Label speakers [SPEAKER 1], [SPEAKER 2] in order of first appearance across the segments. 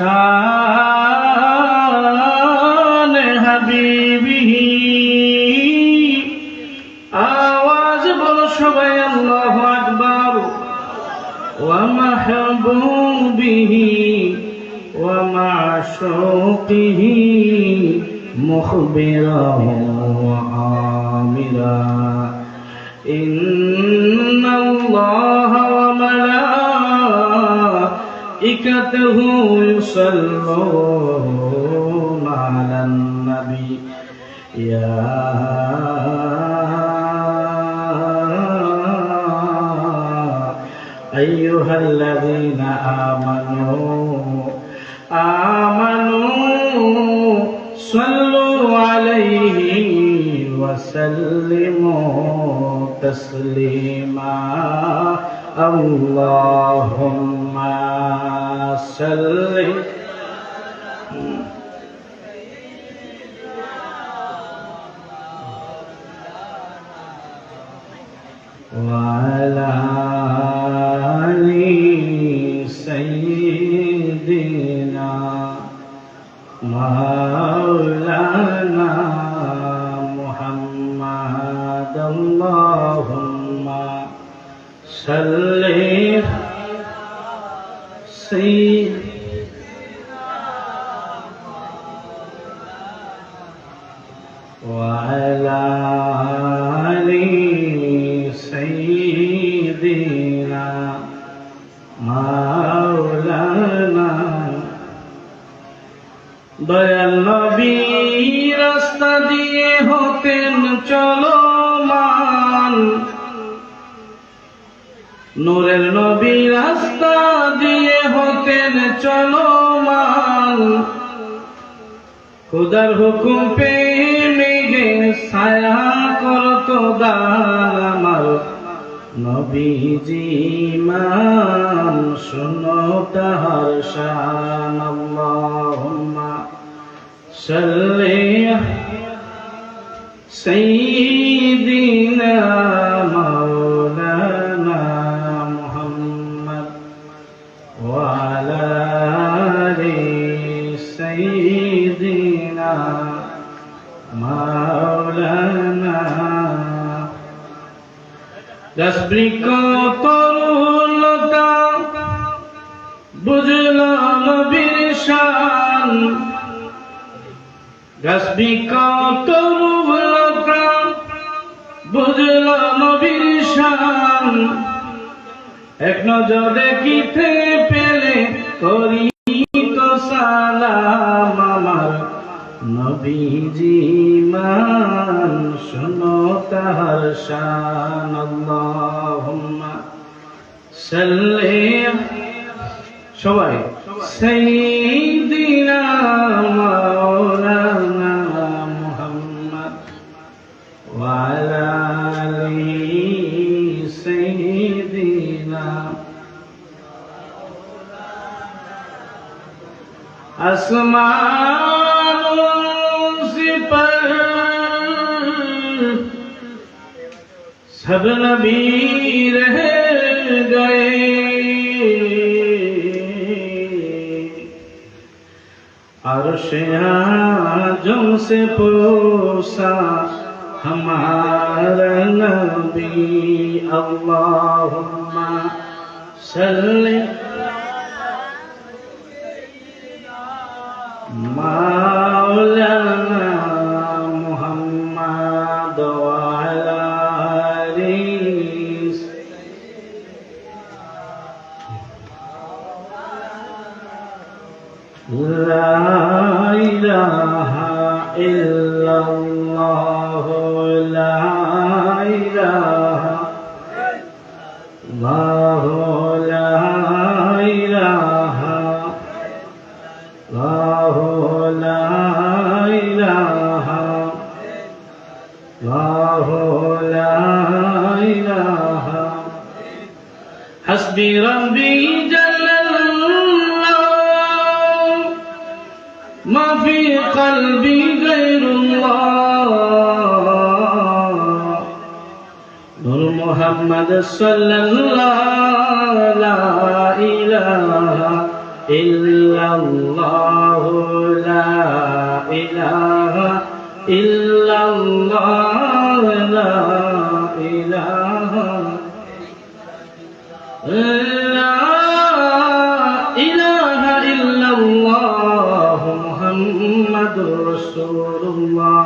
[SPEAKER 1] शान हबीबिही आवाज बोलो सबाई अल्लाहु अकबर व महबूबिही व माशूकिही मुखबिरा व आमिरा इन्नल्लाह व मलाइकतहु युसल्लूना अलन नबी या अय्युहल्लज़ीना आमनू सल्लु अलैहि वसल्लिमू तस्लीमा अल्लाहुम्मा सल्लि वअला आलि सय्यिदिना मौलाना मुहम्मद अल्लाहुम्मा सल्लि वअला आलि सय्यिदिना मौलाना दयाल नबी रास्ता दिए होतेन चलमान नूरेर नबी रास्ता दिए होतेन चलमान खुदार हुकुम पे मेघे ছায়া করতো দান আমার নবীজি মান শুনো তাহার শান আল্লাহুম্মা সাল্লি সাইয়্যিদিনা মাওলানা মুহাম্মদ ওয়া আলা আলি সাইয়্যিদিনা মাওলানা গাছবৃক্ষ তরুলতা বুঝল নবীর শান গাছবৃক্ষ তরুলতা বুঝল নবীর শান এক নজর দেখিতে পেলে করিত সালাম আমার নবীজি মান শুনো তাহার শান আল্লাহুম্মা সাল্লি সবাই সাইয়্যিদিনা মাওলানা মুহাম্মদ ওয়া আলা আলি সাইয়্যিদিনা আসমানোं से पर सब नबी रह गए अर्श आज़म से पूछा हमारा नबी अल्लाहुम्मा सल्ली मौलाना मुहम्मद व अला आलि ला इलाहा इल्लल्लाह ला इलाहा इल्लल्लाह ला इलाहा ला इलाहा ला इलाहा हस्बी रब्बी जल्लल्लाह मा फी क़ल्बी गैरुल्लाह नूर मुहम्मद सल्लल्लाहु ला इलाहा इल्ला ইল্লাল্লাহু লা ইলাহা ইল্লাল্লাহ লা ইলাহা লা ইলাহা ইল্লাল্লাহ মুহাম্মাদুর রাসূলুল্লাহ।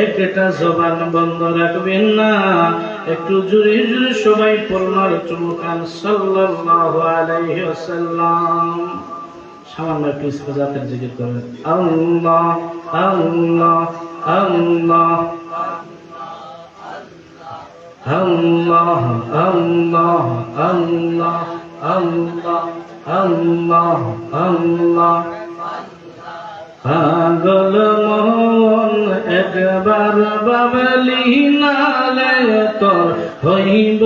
[SPEAKER 1] একটা জবান বন্ধ রাখবেন না, একটু জোরে জোরে সবাই পড়নার চুমকান সাল্লাল্লাহু আলাইহি ওয়াসাল্লাম। সামান্য একটু ইসতিজাতের জিকির করেন। আল্লাহ আল্লাহ আল্লাহ আল্লাহ আল্লাহ আল্লাহ আল্লাহ আল্লাহ আল্লাহ। পাগল মন একবার বাবলি নালে তোর হইব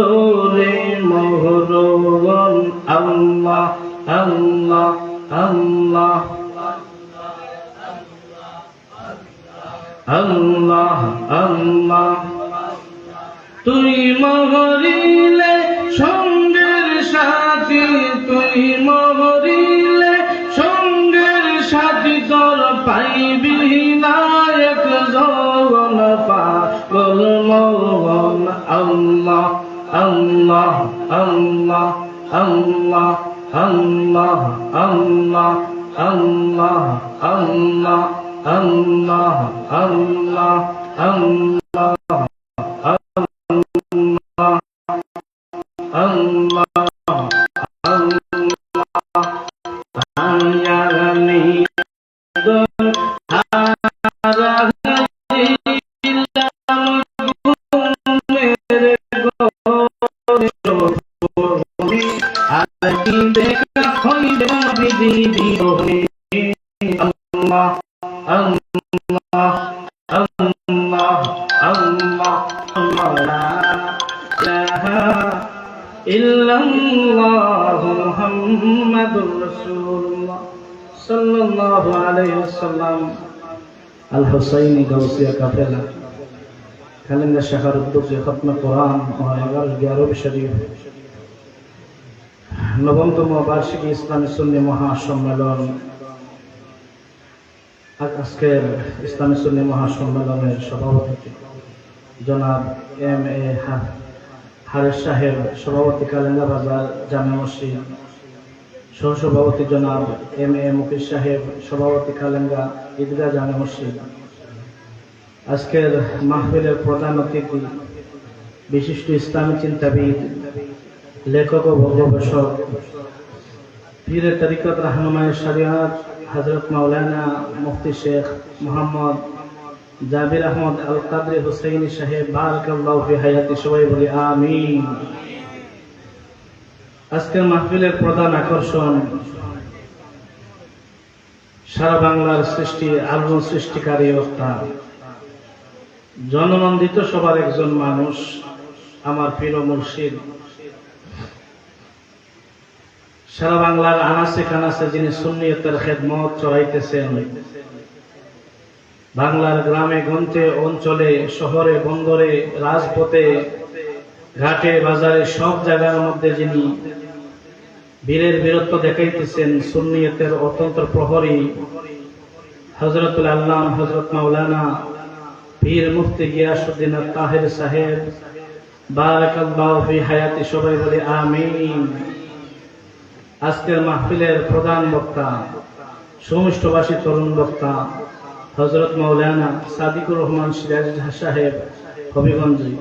[SPEAKER 1] রে মোহরগন। আল্লাহ আল্লাহ আল্লাহ আল্লাহ আল্লাহ। তুই মহরিলে সঙ্গের সাথী, তুই মহরিলে সঙ্গের সাথী তোর পাইবি না এক জন পাগল মন। আল্লাহ আল্লাহ আল্লাহ আল্লাহ আল্লাহ আল্লাহ আল্লাহ আল্লাহ আল্লাহ আল্লাহ আল্লাহ ইল্লাল্লাহু মুহাম্মাদুর রাসূলুল্লাহ সাল্লাল্লাহু আলাইহি ওয়াসাল্লাম। আল হুসাইনি গাউসিয়া কাফেলা কালেঙ্গা শাখার উদ্যোগে খতমে কোরআন ও 11 শরীফ নবমতম বার্ষিকী ইসলামী সুন্নি মহাসম্মেলন। আজকের ইসলামী সুন্নি মহাসম্মেলনের সভাপতি জনাব এম এ হারেস সাহেব, সভাপতি কালেঙ্গা বাজার জামে মসজিদ, সহসভাপতি জনাব এম এ মুকির সাহেব, সভাপতি কালেঙ্গা ঈদগাহ জামে মসজিদ। আজকের মাহফিলের প্রধান অতিথি বিশিষ্ট ইসলামী চিন্তাবিদ, লেখক ও গবেষক, পীরে তরিকত রাহনুমায়ে শরিয়ত হযরত মাওলানা মুফতি শেখ মোহাম্মদ জাবির আহমদ আল কাদরি হুসাইনি সাহেব, বারাকাল্লাহু ফি হায়াতি। সবাই বলি আমিন। আজকের মাহফিলের প্রধান আকর্ষণ সারা বাংলার সৃষ্টি আলোড়ন সৃষ্টিকারী বক্তা, জননন্দিত সবার একজন মানুষ, আমার পীর ও মুর্শিদ, সারা বাংলার আনাচে কানাচে যিনি সুন্নিয়তের খেদমত চলাইতেছেন। বাংলার গ্রামে গঞ্জে অঞ্চলে, শহরে বন্দরে, রাজপথে, ঘাটে বাজারে সব জায়গার মধ্যে যিনি বীরের বীরত্ব দেখাইতেছেন, সুন্নিয়তের অতন্ত্র প্রহরী হযরতুল আল্লাম হযরত মাওলানা পীর মুফতি গিয়াসউদ্দিন তাহের সাহেব, বারাকাল্লাহু ফি হায়াতি। সবাই বলি আমিন। আজকের মাহফিলের প্রধান বক্তা, সুমিষ্টভাষী তরুণ বক্তা হযরত মাওলানা সাদিকুর রহমান সিরাজ সাহেব হবিগঞ্জি।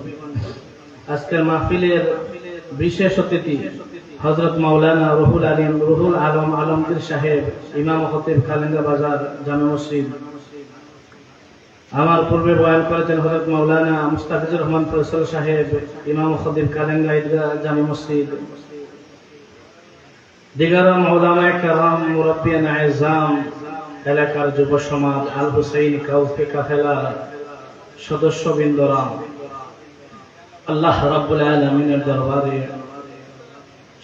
[SPEAKER 1] আজকের মাহফিলের বিশেষ অতিথি হযরত মাওলানা রুহুল আলম আলমগীর সাহেব, ইমাম খতিব কালেঙ্গা বাজার জামে মসজিদ। আমার পূর্বে বয়ান করেছেন হযরত মাওলানা মুস্তাফিজুর রহমান ফয়সাল সাহেব, ইমাম খতিব কালেঙ্গা ঈদগাহ জামে মসজিদ। দিগারাম উলামায়ে কেরাম, মুরব্বিয়ান আযম, এলাকার যুব সমাজ, আল হুসাইন কাউফি কাফেলার সদস্যবৃন্দরা, আল্লাহ রাব্বুল আলামিনের দরবারে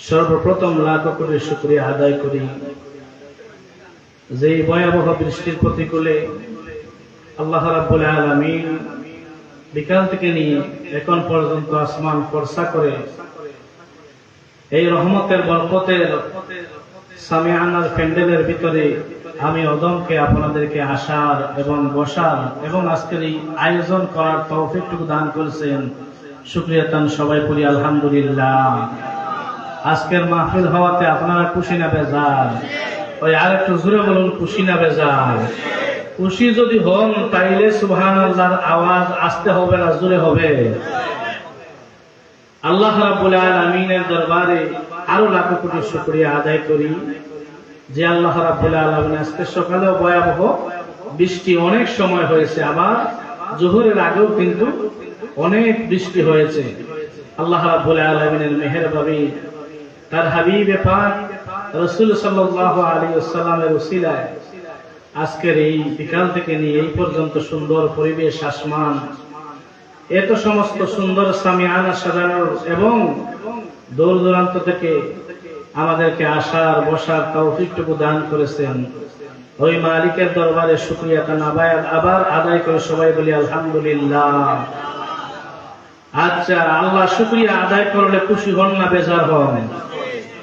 [SPEAKER 1] সর্বপ্রথম লাখ কোটি শুকরিয়া আদায় করি, যে ভয়াবহ বৃষ্টির প্রতিকূলে আল্লাহ রাব্বুল আলামিন বিকাল থেকে নিয়ে এখন পর্যন্ত আসমান ফর্সা করে এই রহমতের বরকতের সামিআনার প্যান্ডেলের ভিতরে আমি অদমকে আপনাদেরকে আসার এবং বসার এবং আজকের এই আয়োজন করার তৌফিকটুকু দান করেছেন। শুকরিয়া তান সবাই বলি আলহামদুলিল্লাহ। আজকের মাহফিল হওয়াতে আপনারা খুশি না বেজার? ওই আর একটু জোরে বলুন, খুশি না বেজার? খুশি যদি হন তাইলে সুবহানাল্লাহর আওয়াজ আসতে হবে না জোরে হবে? আল্লাহ রাব্বুল আলামিনের দরবারে আরো লাখ কোটি শুকরিয়া আদায় করি যে আল্লাহ রাব্বুল আলামিন আজকে সকালেও ভয়াবহ বৃষ্টি অনেক সময় হয়েছে, আবার জোহরের আগেও কিন্তু অনেক বৃষ্টি হয়েছে। আল্লাহ রাব্বুল আলামিনের মেহেরবানি, তার হাবিবে পাক রাসূল সাল্লাল্লাহু আলাইহি ওয়াসাল্লামের উসিলায় আজকের এই বিকাল থেকে নিয়ে এই পর্যন্ত সুন্দর পরিবেশ, আসমান, এত সমস্ত সুন্দর সামিআনা সাজানোর এবং দূর দূরান্ত থেকে আমাদেরকে আসার বসার তৌফিকটুকু দান করেছেন। ওই মালিকের দরবারে শুকরিয়া আবার আদায় করে সবাই বলি আলহামদুলিল্লাহ। আচ্ছা, আল্লাহ শুকরিয়া আদায় করলে খুশি হন না বেজার হন?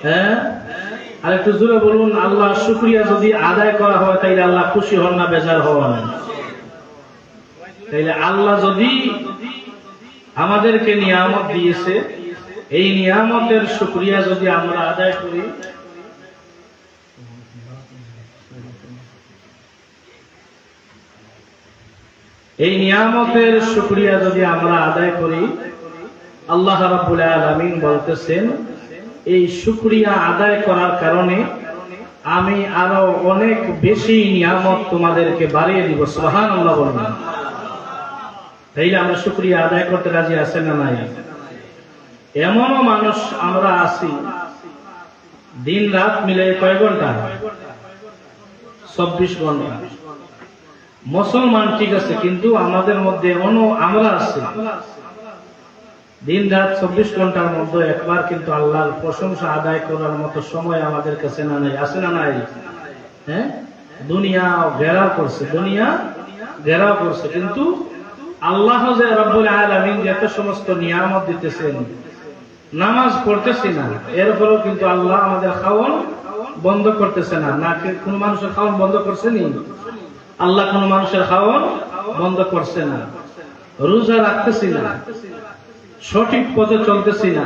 [SPEAKER 1] হ্যাঁ, আর একটু জোরে বলুন, আল্লাহ শুকরিয়া যদি আদায় করা হয় তাইলে আল্লাহ খুশি হন না বেজার হন? তাইলে আল্লাহ যদি আমাদেরকে নিয়ামত দিয়েছে, এই নিয়ামতের শুকরিয়া যদি আমরা আদায় করি, এই নিয়ামতের শুকরিয়া যদি আমরা আদায় করি, আল্লাহ রাব্বুল আলামিন বলতেছেন এই শুকরিয়া আদায় করার কারণে আমি আরো অনেক বেশি নিয়ামত তোমাদেরকে বাড়িয়ে দিব। সুবহানাল্লাহ বলুন। তাইলে আমরা শুকরিয়া আদায় করতে রাজি আছেন না নাই? এমনও মানুষ আমরা আছি দিন রাত মিলে কয় ঘন্টা? 24 ঘন্টা। মুসলমান ঠিক আছে, কিন্তু আমাদের মধ্যে এমনও আমরা আছি দিন রাত 24 ঘন্টার মধ্যে একবার কিন্তু আল্লাহর প্রশংসা আদায় করার মতো সময় আমাদের কাছে না নাই? আছে না নাই? হ্যাঁ, দুনিয়া ঘেরাও করছে, দুনিয়া ঘেরাও করছে, কিন্তু আল্লাহ যে রাব্বুল আলামিন যত সমস্ত নিয়ামত দিতেছেন, নামাজ পড়তেছি না, এরপরেও কিন্তু আল্লাহ আমাদের খাওয়ান বন্ধ করতেছে না। না কোন মানুষের খাওয়ান বন্ধ করছে নি? আল্লাহ কোন মানুষের খাওয়ান বন্ধ করছে না। রোজা রাখতেছি না, সঠিক পথে চলতেছি না,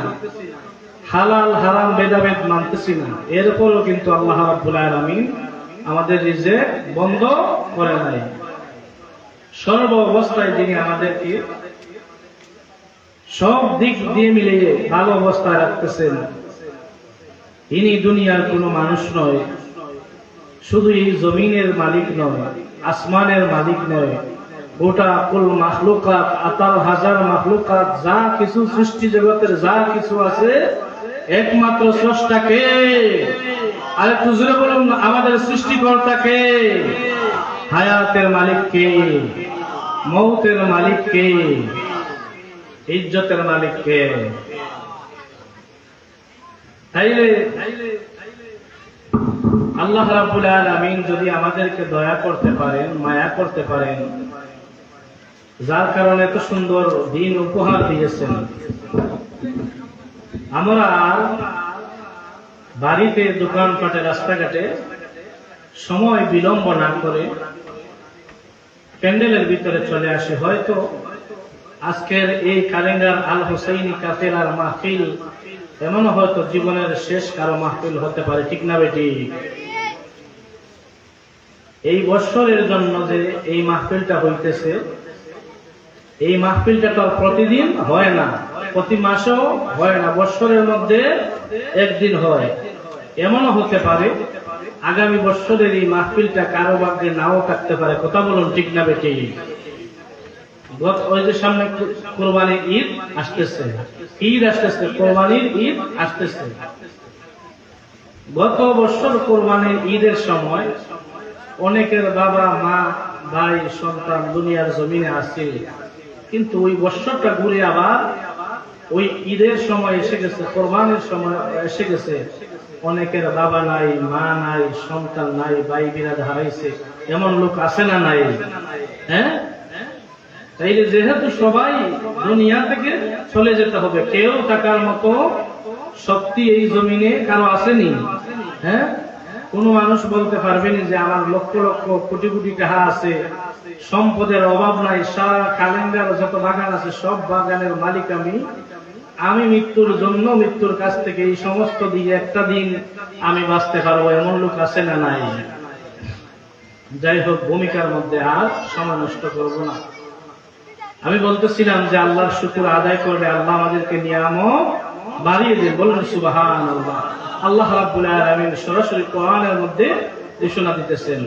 [SPEAKER 1] হালাল হারাম ভেদাভেদ মানতেছি না, এরপরেও কিন্তু আল্লাহ রাব্বুল আলামিন আমাদের রিজিক বন্ধ করে নাই। সর্ব অবস্থায় যিনি আমাদেরকে সব দিক দিয়ে মিলিয়ে ভালো অবস্থায় রাখতেছেন, ইনি দুনিয়ার কোনো মানুষ নয়, শুধু এই জমিনের মালিক নয়, আসমানের মালিক নয়, গোটা কুল মাখলুকাত, 18,000 মাখলুকাত, যা কিছু সৃষ্টি জগতের যা কিছু আছে, একমাত্র স্রষ্টাকে। আর একটু জোরে বলুন, আমাদের সৃষ্টিকর্তাকে। হায়াতের মালিক কে? মৌতের মালিক কে? ইজ্জতের মালিক কে? তাইলে আল্লাহ রাব্বুল আলামিন যদি আমাদেরকে দয়া করতে পারেন, মায়া করতে পারেন, যার কারণে এত সুন্দর দিন উপহার দিয়েছেন, আমরা বাড়িতে, দোকানপাটে, রাস্তাঘাটে সময় বিলম্ব না করে প্যান্ডেলের ভিতরে চলে আসে। হয়তো আজকের এই কালেঙ্গার আল হুসাইনি কাফেলার মাহফিল এমনও হয়তো জীবনের শেষ কারো মাহফিল হতে পারে, ঠিক না বেটি? এই বৎসরের জন্য যে এই মাহফিলটা হইতেছে, এই মাহফিলটা তো প্রতিদিন হয় না, প্রতি মাসেও হয় না, বৎসরের মধ্যে একদিন হয়। এমনও হতে পারে আগামী বৎসরের এই মাহফিলটা কারো ভাগ্যে নাও থাকতে পারে। কথা বলুন, ঠিক না বেটি? ওই যে সামনে কোরবানির ঈদ আসতেছে, ঈদ আসতেছে, কোরবানির ঈদ আসতেছে। গত বছর কোরবানির ঈদের সময় অনেকের বাবা মা ভাই সন্তান দুনিয়ার জমিনে আছে, কিন্তু ওই বছরটা ঘুরে আবার ওই ঈদের সময় এসে গেছে, কোরবানির সময় এসে গেছে, অনেকের বাবা নাই, মা নাই, সন্তান নাই, ভাই বিরাদ হারাইছে। এমন লোক আছে না নাই? হ্যাঁ, তাইলে যেহেতু সবাই দুনিয়া থেকে চলে যেতে হবে, কেউ থাকার মতো শক্তি এই জমিনে কারো আসেনি। হ্যাঁ, কোন মানুষ বলতে পারবেনি যে আমার লক্ষ লক্ষ কোটি কোটি টাকা আছে, সম্পদের অভাব নাই, সারা কালেঙ্গার যত বাগান আছে সব বাগানের মালিক আমি মৃত্যুর জন্য মৃত্যুর কাছ থেকে এই সমস্ত দিয়ে একটা দিন আমি বাঁচতে পারবো, এমন লোক আছে না নাই? যাই হোক, ভূমিকার মধ্যে আর সময় নষ্ট করবো না। আমি বলতেছিলাম যে আল্লাহর শুকর আদায় করলে আল্লাহ আমাদেরকে নিয়ামত বাড়িয়ে দেন। বলুন সুবহানাল্লাহ। আল্লাহ রাব্বুল আলামিন সরাসরি কোরআনের মধ্যে ঘোষণা দিতেছেন,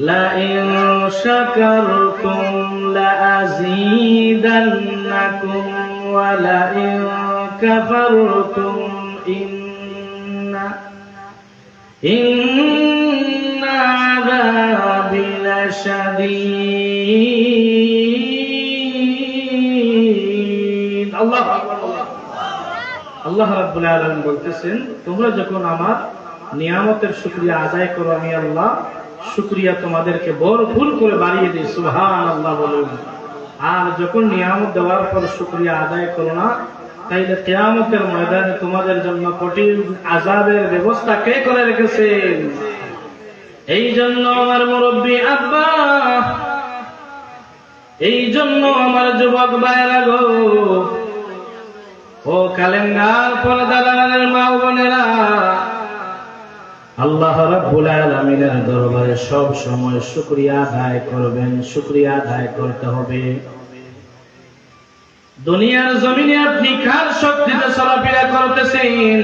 [SPEAKER 1] লা ইন শাকারতুম লা আযীদান্নাকুম ওয়া লা ইন কাফারতুম ইন্না আযাবি লাশাদীদ। আল্লাহ রাব্বুল আলামিন বলতেছেন, তোমরা যখন আমার নিয়ামতের শুকরিয়া আদায় করো, আমি আল্লাহ শুকরিয়া তোমাদেরকে ভরপুর করে বাড়িয়ে দিই। সুবহানাল্লাহ বলুন। আর যখন নিয়ামত দেওয়ার পর শুকরিয়া আদায় করো না, তাইলে কিয়ামতের ময়দানে তোমাদের জন্য কঠিন আযাবের ব্যবস্থা কে করে রেখেছেন? এই জন্য আমার মুরব্বী আব্বা, এই জন্য আমার যুবক ভাইরা গো, ও কালেঙ্গার পর্দার মা বোনেরা, আল্লাহ রাব্বুল আলামিনের দরবারে সব সময় শুকরিয়া আদায় করবেন। শুকরিয়া আদায় করতে হবে। দুনিয়ার জমিনে আপনি কার শক্তিতে চলাফেরা করতেছেন?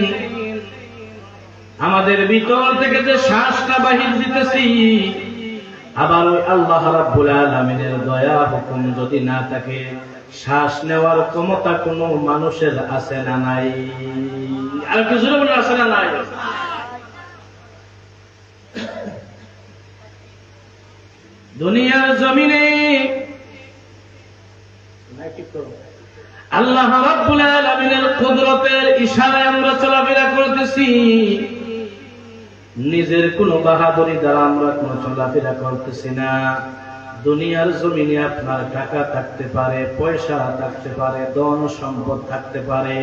[SPEAKER 1] আমাদের ভিতর থেকে যে শ্বাসটা বাহির দিতেছি, আবার ওই আল্লাহ রাব্বুল আলামিনের দয়া হুকুম যদি না থাকে, শ্বাস নেওয়ার ক্ষমতা কোন মানুষের আছে না নাই? আর কিছু আছে না নাই? দুনিয়ার জমিনে আল্লাহ রাব্বুল আলামিনের কুদরতের ইশারায় আমরা চলাফেরা করতেছি। নিজের কোন বাহাদুরি দ্বারা আমরা কোন চলাফেরা করতেছি না। দুনিয়ার জমিনে আপনার টাকা থাকতে পারে, পয়সা থাকতে পারে, ধন সম্পদ থাকতে পারে,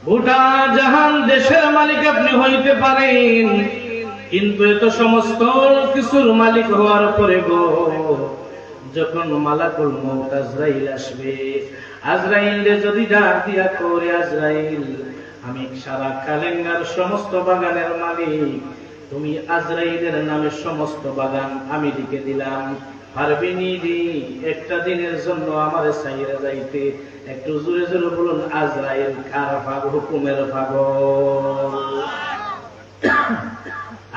[SPEAKER 1] গোটা জাহান দেশের মালিক আপনি হইতে পারেন, কিন্তু এত সমস্ত কিছুর মালিক হওয়ার পরে গো, যখন মালাকুল মউত আজরাইল আসবে, আজরাইল যদি ডাক দিয়া করে, আজরাইল আমি সারা কালেঙ্গার সমস্ত বাগানের মালিক, তুমি আজরাইলের নামে সমস্ত বাগান আমি লিখে দিলাম, পারবিনি একটা দিনের জন্য আমার সাইরা যাইতে? একটু জোরে জোরে বলুন, আজরাইল কার পাগল? হুকুমের পাগল।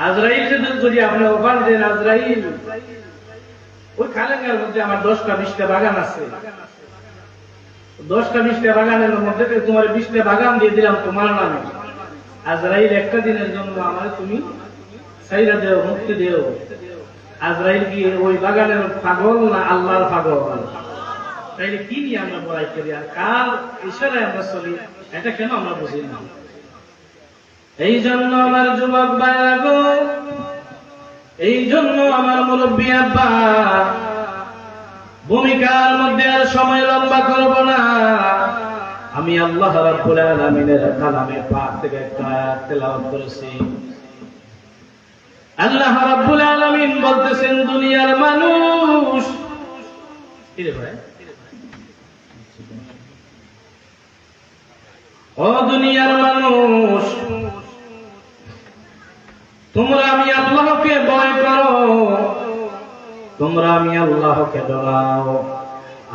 [SPEAKER 1] আজরাইল যদি আপনি ওখান দেন, আজরাইল ওই কালেঙ্গার মধ্যে আমার 10টা 20টা বাগান আছে, 10টা 20টা বাগানের মধ্যে তোমার 20টা বাগান দিয়ে দিলাম তোমার নামে। আজরাইল একটা দিনের জন্য আমার তুমি সাইরা দেও, মুক্তি দেও। আজরাইল কি ওই বাগানের পাগল না আল্লাহর পাগল? তাইলে কি নিয়ে আমরা বড়াই করি আর কার ইশারায় আমরা চলি, এটা কেন আমরা বুঝি না? এই জন্য আমার যুবক ভাইরা গো, এই জন্য আমার মুরব্বী আব্বা, ভূমিকার মধ্যে আর সময় লম্বা করব না। আমি আল্লাহ রাব্বুল আলামিনের কালামে পাক থেকে একটা আয়াত তেলাওয়াত করেছি। আল্লাহ রাব্বুল আলামিন বলতেছেন, দুনিয়ার মানুষ, কি রে ভাই, ও দুনিয়ার মানুষ, তোমরা আমি আল্লাহকে ভয় করো, তোমরা আমি আল্লাহকে ডরাও।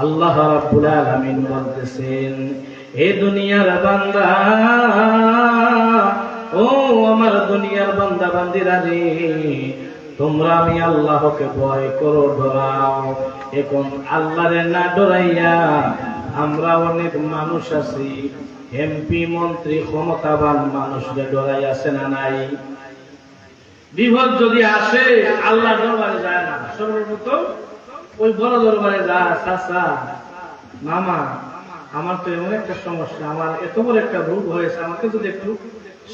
[SPEAKER 1] আল্লাহ রাব্বুল আলামিন বলতেছেন, হে দুনিয়ার বান্দা, ও আমার দুনিয়ার বান্দা বান্দিরা রে, তোমরা আমি আল্লাহকে ভয় করো, ডরাও। এখন আল্লাহরে না ডরাইয়া আমরা অনেক মানুষ আছি, এমপি মন্ত্রী ক্ষমতাবান মানুষকে ডরাই আছে না নাই? বিপদ যদি আসে আল্লাহ দরবারে যায় না, সর্বপ্রথম ওই বড় দরবারে যায়, চাচা মামা আমার তো এমন একটা সমস্যা, আমার এত বড় একটা রোগ হয়েছে, আমাকে যদি একটু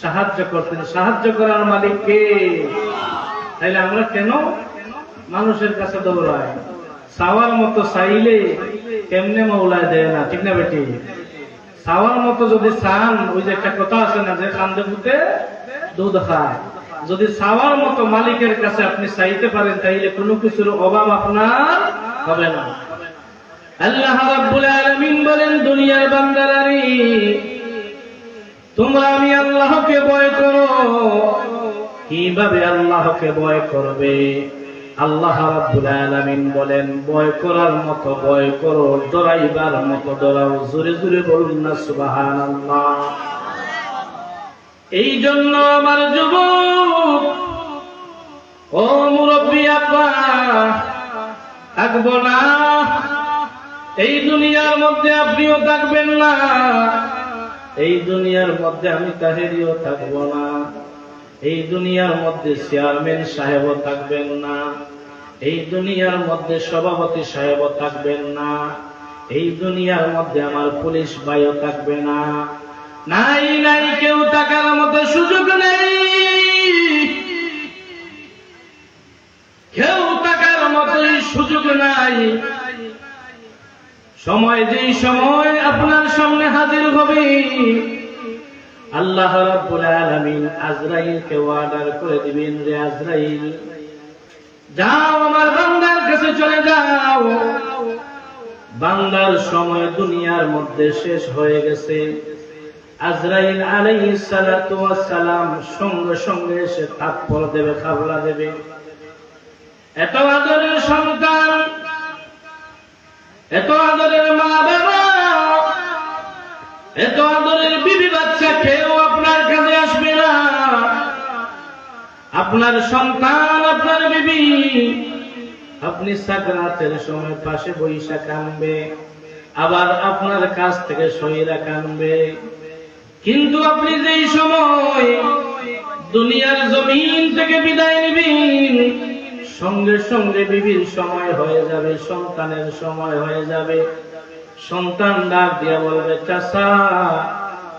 [SPEAKER 1] সাহায্য করতেন। সাহায্য করার মালিক কে? তাইলে আমরা কেন মানুষের কাছে দৌড়াই? চাওয়ার মতো চাইলে কেমনে মৌলায় দেয় না, ঠিক না বেটি? চাওয়ার মতো যদি চান, ওই যে একটা কথা আছে না, যে কান্দে পুঁতে দুধ খায়, যদি চাওয়ার মতো মালিকের কাছে আপনি চাইতে পারেন তাইলে কোনো কিছুর অভাব আপনার হবে না। আল্লাহ রাব্বুল আলামিন বলেন, দুনিয়ার বান্দারারে তোমরা আমি আল্লাহকে ভয় করো। কিভাবে আল্লাহকে ভয় করবে? আল্লাহ রাব্বুল আলামিন বলেন, ভয় করার মতো ভয় করো, ডরাইবার মতো ডরাও। জোরে জোরে বলুন না সুবহানাল্লাহ। এই জন্য আমার যুবক ও মুরব্বী আব্বা, থাকবো না এই দুনিয়ার মধ্যে, আপনিও থাকবেন না এই দুনিয়ার মধ্যে, আমি তাহেরিও থাকবো না এই দুনিয়ার মধ্যে, চেয়ারম্যান সাহেবও থাকবেন না এই দুনিয়ার মধ্যে, সভাপতি সাহেবও থাকবেন না এই দুনিয়ার মধ্যে, আমার পুলিশ ভাইও থাকবে না। নাই নাই, কেউ থাকার মতো সুযোগ নেই, কেউ থাকার মতোই সুযোগ নাই। সময় যেই সময় আপনার সামনে হাজির হবে, আল্লাহ রাব্বুল আলামিন আজরাইলকে অর্ডার করে দিবেন, রে আজরাইল যাও আমার বান্দার কাছে চলে যাও। বান্দার সময় দুনিয়ার মধ্যে শেষ হয়ে গেছে। আজরাইল আলাইহিস সালাতু ওয়াস সালাম সঙ্গে সঙ্গে এসে থাপ্পড় দেবে, খাবলা দেবে। এত আদরের সন্তান, এত আদরের মা বাবা, এত আদরের বিবি বাচ্চা, কেউ আপনার কাছে আসবে না। আপনার সন্তান, আপনার বিবি, আপনি সাকরাতের সময় পাশে বইসা কাঁদবে, আবার আপনার কাছ থেকে সইরা কাঁদবে। কিন্তু আপনি যেই সময় দুনিয়ার জমিন থেকে বিদায় নিবেন, সঙ্গে সঙ্গে বিবির সময় হয়ে যাবে, সন্তানের সময় হয়ে যাবে। সন্তান ডাক দিয়া বলবে, চাচা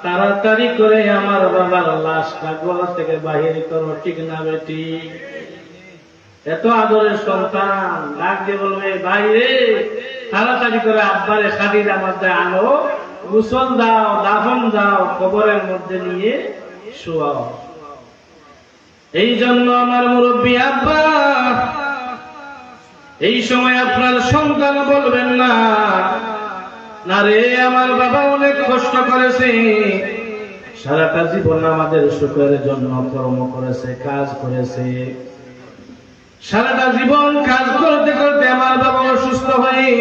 [SPEAKER 1] তাড়াতাড়ি করে আমার বাবার লাশটা গলা থেকে বাহির করো, ঠিক না বেটি? এত আদরের সন্তান ডাক দিয়ে বলবে, বাইরে তাড়াতাড়ি করে আব্বারে খাদির আমার আনো, গোসল দাও, দাফন দাও, কবরের মধ্যে নিয়ে শোয়াও। এই জন্য আমার মুরব্বী আব্বা, এই সময় আপনার সন্তান বলবেন না, না রে আমার বাবা অনেক কষ্ট করেছে, সারাটা জীবন আমাদের সুখের জন্য কর্ম করেছে, কাজ করেছে, সারাটা জীবন কাজ করতে করতে আমার বাবা অসুস্থ হয়ে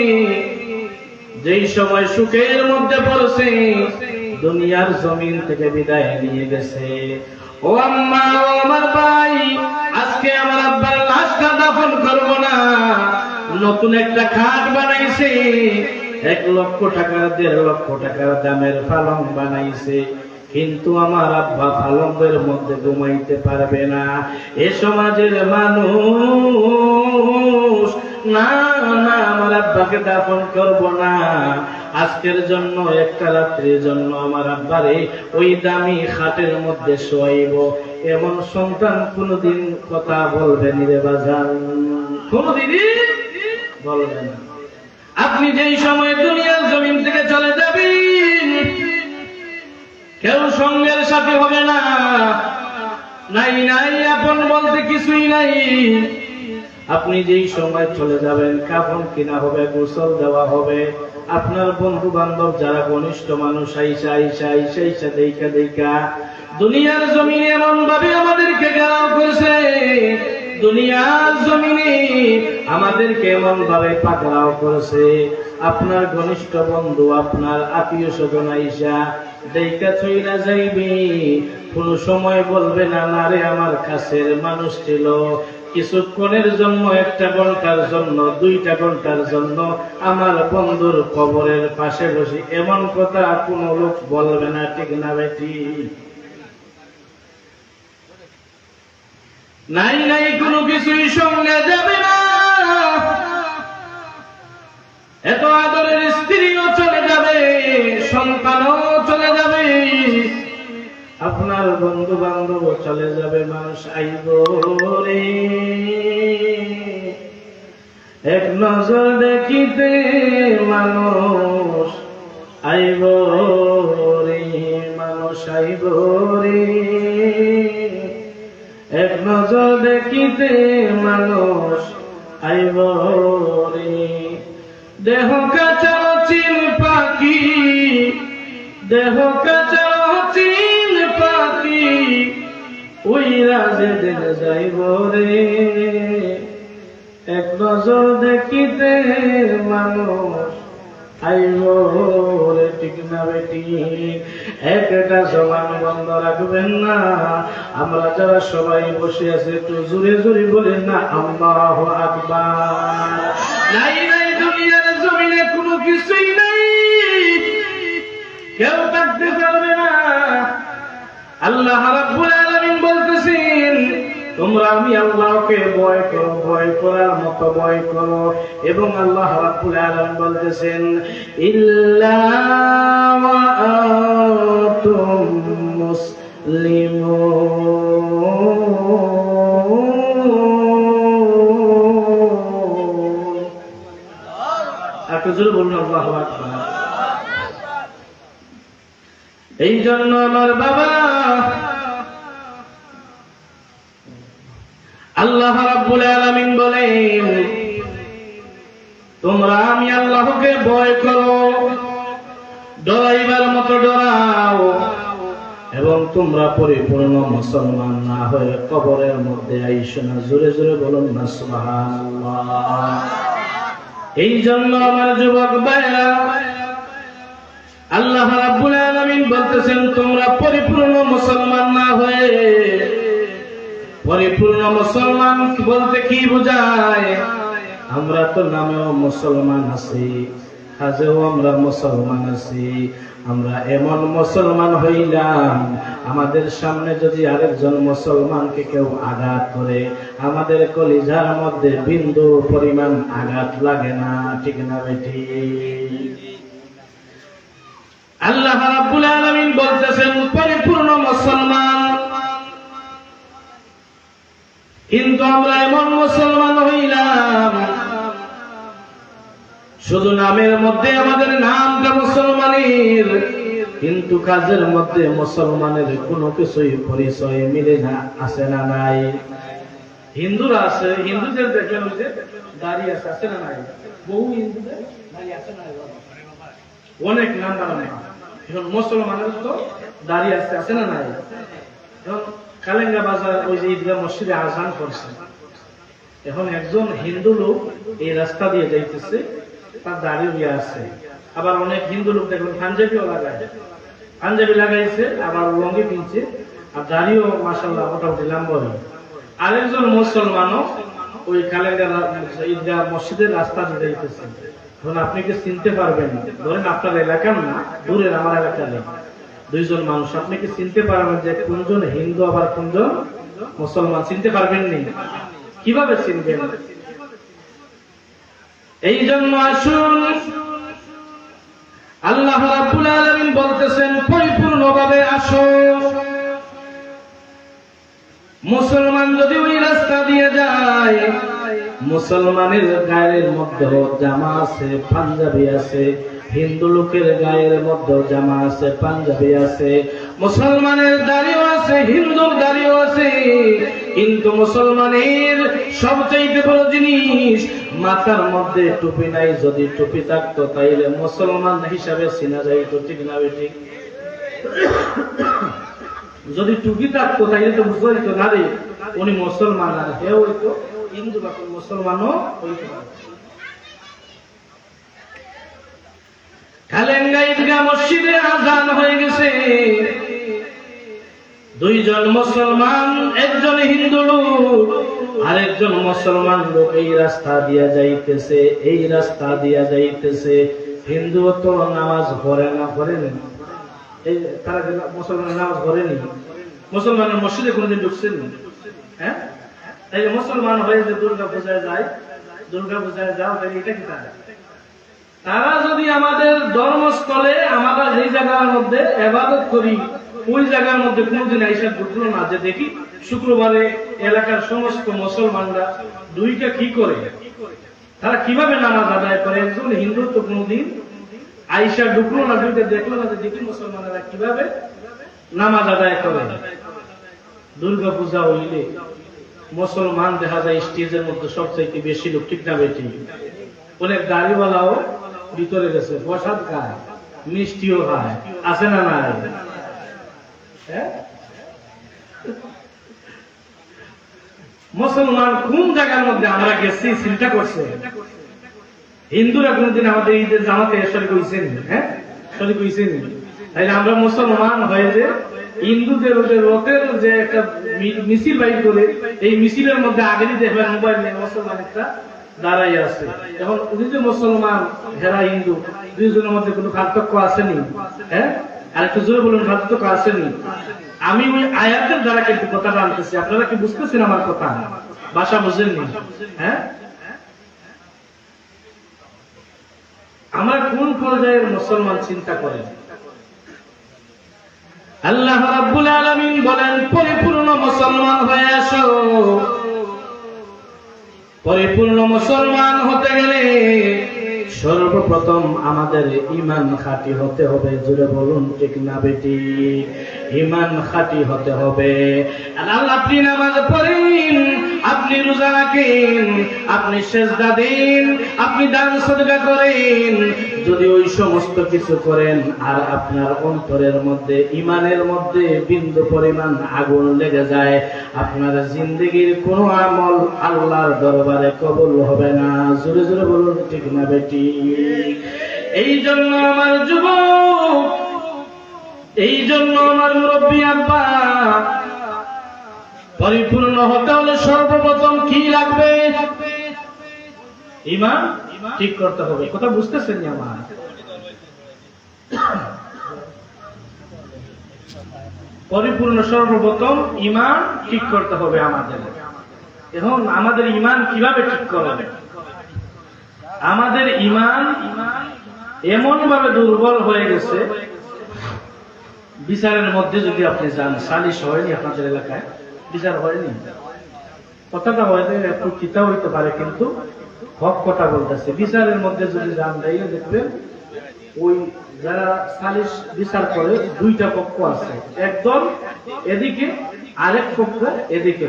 [SPEAKER 1] যেই সময় সুখের মধ্যে পড়ছে, দুনিয়ার জমিন থেকে বিদায় নিয়ে গেছে। ও আম্মা, ও আমার ভাই, আজকে আমার আব্বার লাশটা দাফন করবো না, নতুন একটা খাট বানাইছে, 1 লক্ষ টাকার 1.5 লক্ষ টাকার দামের পালং বানাইছে, কিন্তু আমার আব্বা পালঙ্কের মধ্যে ঘুমাইতে পারবে না। এ সমাজের মানুষ, না না, আমার আব্বাকে দাফন করব না, আজকের জন্য একটা রাত্রির জন্য আমার আব্বারে ওই দামি খাটের মধ্যে শোয়াইব। এমন সন্তান কোনদিন কথা বলবেন রে বাজান? কোনদিনই বলবেন না। আপনি যেই সময় দুনিয়ার জমিন থেকে চলে যাবেন, কেউ সঙ্গের সাথে হবে না, নাই নাই আপন বলতে কিছুই নাই। আপনি যেই সময় চলে যাবেন, কাফন কিনা হবে, গোসল দেওয়া হবে, আপনার বন্ধু বান্ধব যারা ঘনিষ্ঠ মানুষ আইসা আইসা আইসা আইসা দেখা দেখা দুনিয়ার জমিনে এমন ভাবে আমাদেরকে ঘেরাও করেছে, দুনিয়ার জমিনে আমাদেরকে এমন ভাবে পাকড়াও করেছে। আপনার ঘনিষ্ঠ বন্ধু, আপনার আত্মীয় স্বজন আইসা দেখা ছইরা যাইবে, কোন সময় বলবে না, না রে আমার কাছের মানুষ ছিল, কিছুক্ষণের জন্য, 1টা ঘন্টার জন্য, 2টা ঘন্টার জন্য আমার বন্ধুর কবরের পাশে বসে, এমন কথা কোন লোক বলবে না, ঠিক না বেটি? নাই নাই, কোনো কিছুই সঙ্গে যাবে না। এত আদরের স্ত্রীও চলে যাবে, সন্তানও চলে যাবে, আপনার বন্ধু বান্ধব চলে যাবে, মানুষ আইব রে এক নজর দেখিতে, মানুষ আইব রে, মানুষ আইব রে এক নজর দেখিতে মানুষ আইব রে। দেহ কাঁচা চিন পাখি, দেহ কাঁচা চিন পাখি, উইরা যেদিন যাইব রে। এক নজর দেখিতে মানুষ আইব রে। ঠিক না বেটি? একটা জবান বন্ধ রাখবেন না। আমরা যারা সবাই বসে আছে একটু জোরে জোরে বলেন না আল্লাহু আকবার। নাই নাই, দুনিয়ার জমিনে কোনো কিছুই নাই, কেউ থাকতে পারবে না। আল্লাহ রাব্বুল আলামিন বলতেছেন, তোমরা আমি আল্লাহকে ভয় করো, ভয় করার মতো ভয় করো। এবং আল্লাহ রাব্বুল আলামিন বলতেছেন, ইল্লা ওয়া আনতুম মুসলিমুন। একটু জোরে বলুন আল্লাহু আকবার। এই জন্য আমার বাবা আল্লাহ রাব্বুল আলামিন বলেন, তোমরা আমি আল্লাহকে ভয় করো, ডরাইবার মতো ডরাও, এবং তোমরা পরিপূর্ণ মুসলমান না হয়ে কবরের মধ্যে আইসো না। জোরে জোরে বলুন না সুবহানাল্লাহ। এই জন্য আমার যুবক ভাইরা, আল্লাহ রাব্বুল আলামিন বলতেছেন, তোমরা পরিপূর্ণ মুসলমান না হয়ে, পরিপূর্ণ মুসলমান বলতে কি বোঝায়? আমরা তো নামেও মুসলমান আছি, কাজেও আমরা মুসলমান আছি। আমরা এমন মুসলমান হইলাম, আমাদের সামনে যদি আরেকজন মুসলমানকে কেউ আঘাত করে, আমাদের কলিজার মধ্যে বিন্দু পরিমাণ আঘাত লাগে না। ঠিক না বেটি? আল্লাহ রাব্বুল আলামিন বলতেছেন পরিপূর্ণ মুসলমান, কিন্তু আমরা এমন মুসলমান হইলাম, শুধু নামের মধ্যে আমাদের নামটা মুসলমানের, কিন্তু কাজের মধ্যে মুসলমানের কোনো কিছুই পরিচয় মিলে না। আছে না নাই? হিন্দুরা আছে, হিন্দুদের দেখলেন যে দাড়ি আছে, আছে না নাই? বহু হিন্দুদের দাড়ি আছে না? অনেক নাম বানানো। এখন মুসলমানের তো দাড়ি আছে, আছে না নাই? কালেঙ্গা বাজার ওই যে ঈদগাহ মসজিদে আজান করছে, এখন একজন হিন্দু লোক এই রাস্তা দিয়ে যাইতেছে, তার দাড়ি দিয়ে আছে। আবার অনেক হিন্দু লোক দেখবেন পাঞ্জাবিও লাগায়, পাঞ্জাবি লাগাইছে, আবার লঙ্গি কিনছে, আর দাড়িও মাশাআল্লাহ মোটামুটি লম্বা। আরেকজন মুসলমানও ওই কালেঙ্গা ঈদগাহ মসজিদের রাস্তা দিয়ে যাইতেছে। এখন আপনি কি চিনতে পারবেন? ধরেন আপনার এলাকার না, দূরের আমার এলাকার দুইজন মানুষ, আপনি কি চিনতে পারবেন যে কোনজন হিন্দু আবার কোনজন মুসলমান? চিনতে পারবেন নি? কিভাবে চিনবেন? এই জন্য আসুন, আল্লাহ রাব্বুল আলামিন বলতেছেন পরিপূর্ণভাবে আসো। মুসলমান যদি ওই রাস্তা দিয়ে যায়, মুসলমানের গায়ের মধ্যে জামা আছে, পাঞ্জাবি আছে, হিন্দু লোকের গায়ের মধ্যে জামা আছে, পাঞ্জাবি আছে, মুসলমানের দাড়িও আছে, হিন্দুর দাড়িও আছে, কিন্তু মুসলমানের সবচেয়ে বড় জিনিস মাথার মধ্যে টুপি নাই। যদি টুপি থাকতো তাইলে মুসলমান হিসাবে চিনা যাইতো। ঠিক না বেটি? যদি টুপি থাকতো তাইলে তো বুঝতে হইতো না রে উনি মুসলমান, আর হেও হইতো হিন্দু বা মুসলমানও হইতো। কালেঙ্গা ঈদগাহ মসজিদে আজান হয়ে গেছে, দুইজন মুসলমান, একজন হিন্দু লোক আর একজন মুসলমান লোক এই রাস্তা দিয়া যাইতেছে, এই রাস্তা দিয়া যাইতেছে। হিন্দু তো নামাজ পড়ে না, পড়েন এই তারা মুসলমানের নামাজ পড়েনি, মুসলমানের মসজিদে কোনদিন ঢুকছেন? হ্যাঁ, তাই মুসলমান হয়ে যে দুর্গা পূজায় যায়, দুর্গা পূজায় যাও, তাই এটা কি তারা যদি আমাদের ধর্মস্থলে আমরা যেই জায়গার মধ্যে ইবাদত করি ওই জায়গার মধ্যে কোনদিন আইসা ঢুকলো না, যে দেখি শুক্রবারে এলাকার সমস্ত মুসলমানরা দুইটা কি করে, তারা কিভাবে নামাজ আদায় করে। একজন হিন্দু তো কোনদিন আইসা ঢুকলো না, দুইটা দেখলো না, যে দেখি মুসলমানেরা কিভাবে নামাজ আদায় করে। দুর্গা পূজা হইলে মুসলমান দেখা যায় স্টেজের মধ্যে সবচাইতে বেশি লোক, ঠিক না বেটি? অনেক গাড়িওয়ালাও ভিতরে গেছে, প্রসাদ খায়, মিষ্টিও খায়, আছে না নাই? মুসলমান কোন জায়গার মধ্যে আমরা গেছি চিন্তা করছে? হিন্দুরা কোনদিন আমাদের ঈদের জামাতে শরীক হইছেন? শরীক হইছেন? তাইলে আমরা মুসলমান হয়ে যে হিন্দুদের রথের যে একটা মিছিল বাইর করে, এই মিছিলের মধ্যে আগেরই দেখবেন মোবাইল নিয়ে মুসলমান একটা দাঁড়াই আছে। এখন উনি যে মুসলমান, হেরা হিন্দু, দুইজনের মধ্যে কোনো পার্থক্য আসেনি? আর একটু জোরে বলুন, পার্থক্য আসেনি? আমি ওই আয়াতের দ্বারা কিন্তু কথাটা আনতেছি, আপনারা কি বুঝতেছেন আমার কথা? ভাষা বুঝেননি? আমরা কোন পর্যায়ের মুসলমান চিন্তা করেন? আল্লাহ রাব্বুল আলামিন বলেন, পরিপূর্ণ মুসলমান হয়ে আসো। পরিপূর্ণ মুসলমান হতে গেলে সর্বপ্রথম আমাদের ঈমান খাঁটি হতে হবে। জোরে বলুন, ঠিক না বেটি? ঈমান খাঁটি হতে হবে। আল্লাহ, আপনি নামাজ পড়েন, আপনি রোজা রাখেন, আপনি সিজদা দেন, আপনি দান সদকা করেন, যদি ওই সমস্ত কিছু করেন আর আপনার অন্তরের মধ্যে, ঈমানের মধ্যে বিন্দু পরিমাণ আগুন লেগে যায়, আপনার জিন্দেগীর কোনো আমল আল্লাহর দরবারে কবুল হবে না। জোরে জোরে বলুন, ঠিক না বেটি? এই জন্য আমার যুবক, এই জন্য আমার মুরব্বী আব্বা, পরিপূর্ণ হতে হলে সর্বপ্রথম কি লাগবে? ঈমান ঠিক করতে হবে। কথা বুঝতেছেন আমার? পরিপূর্ণ সর্বপ্রথম ঈমান ঠিক করতে হবে আমাদের। এখন আমাদের ঈমান কিভাবে ঠিক করবে? আমাদের ঈমান এমন ভাবে দুর্বল হয়ে গেছে, বিচারের মধ্যে যদি আপনি যান, সালিশ হয়নি আপনাদের এলাকায়, বিচার হয়নি, কথাটা হয়তো একটু কিতা হইতে পারে, কিন্তু হক কথা বলতেছে। বিচারের মধ্যে যদি যান, যাইলে দেখবেন ওই যারা সালিশ বিচার করে দুইটা পক্ষ আছে, একদল এদিকে, আরেক পক্ষ এদিকে,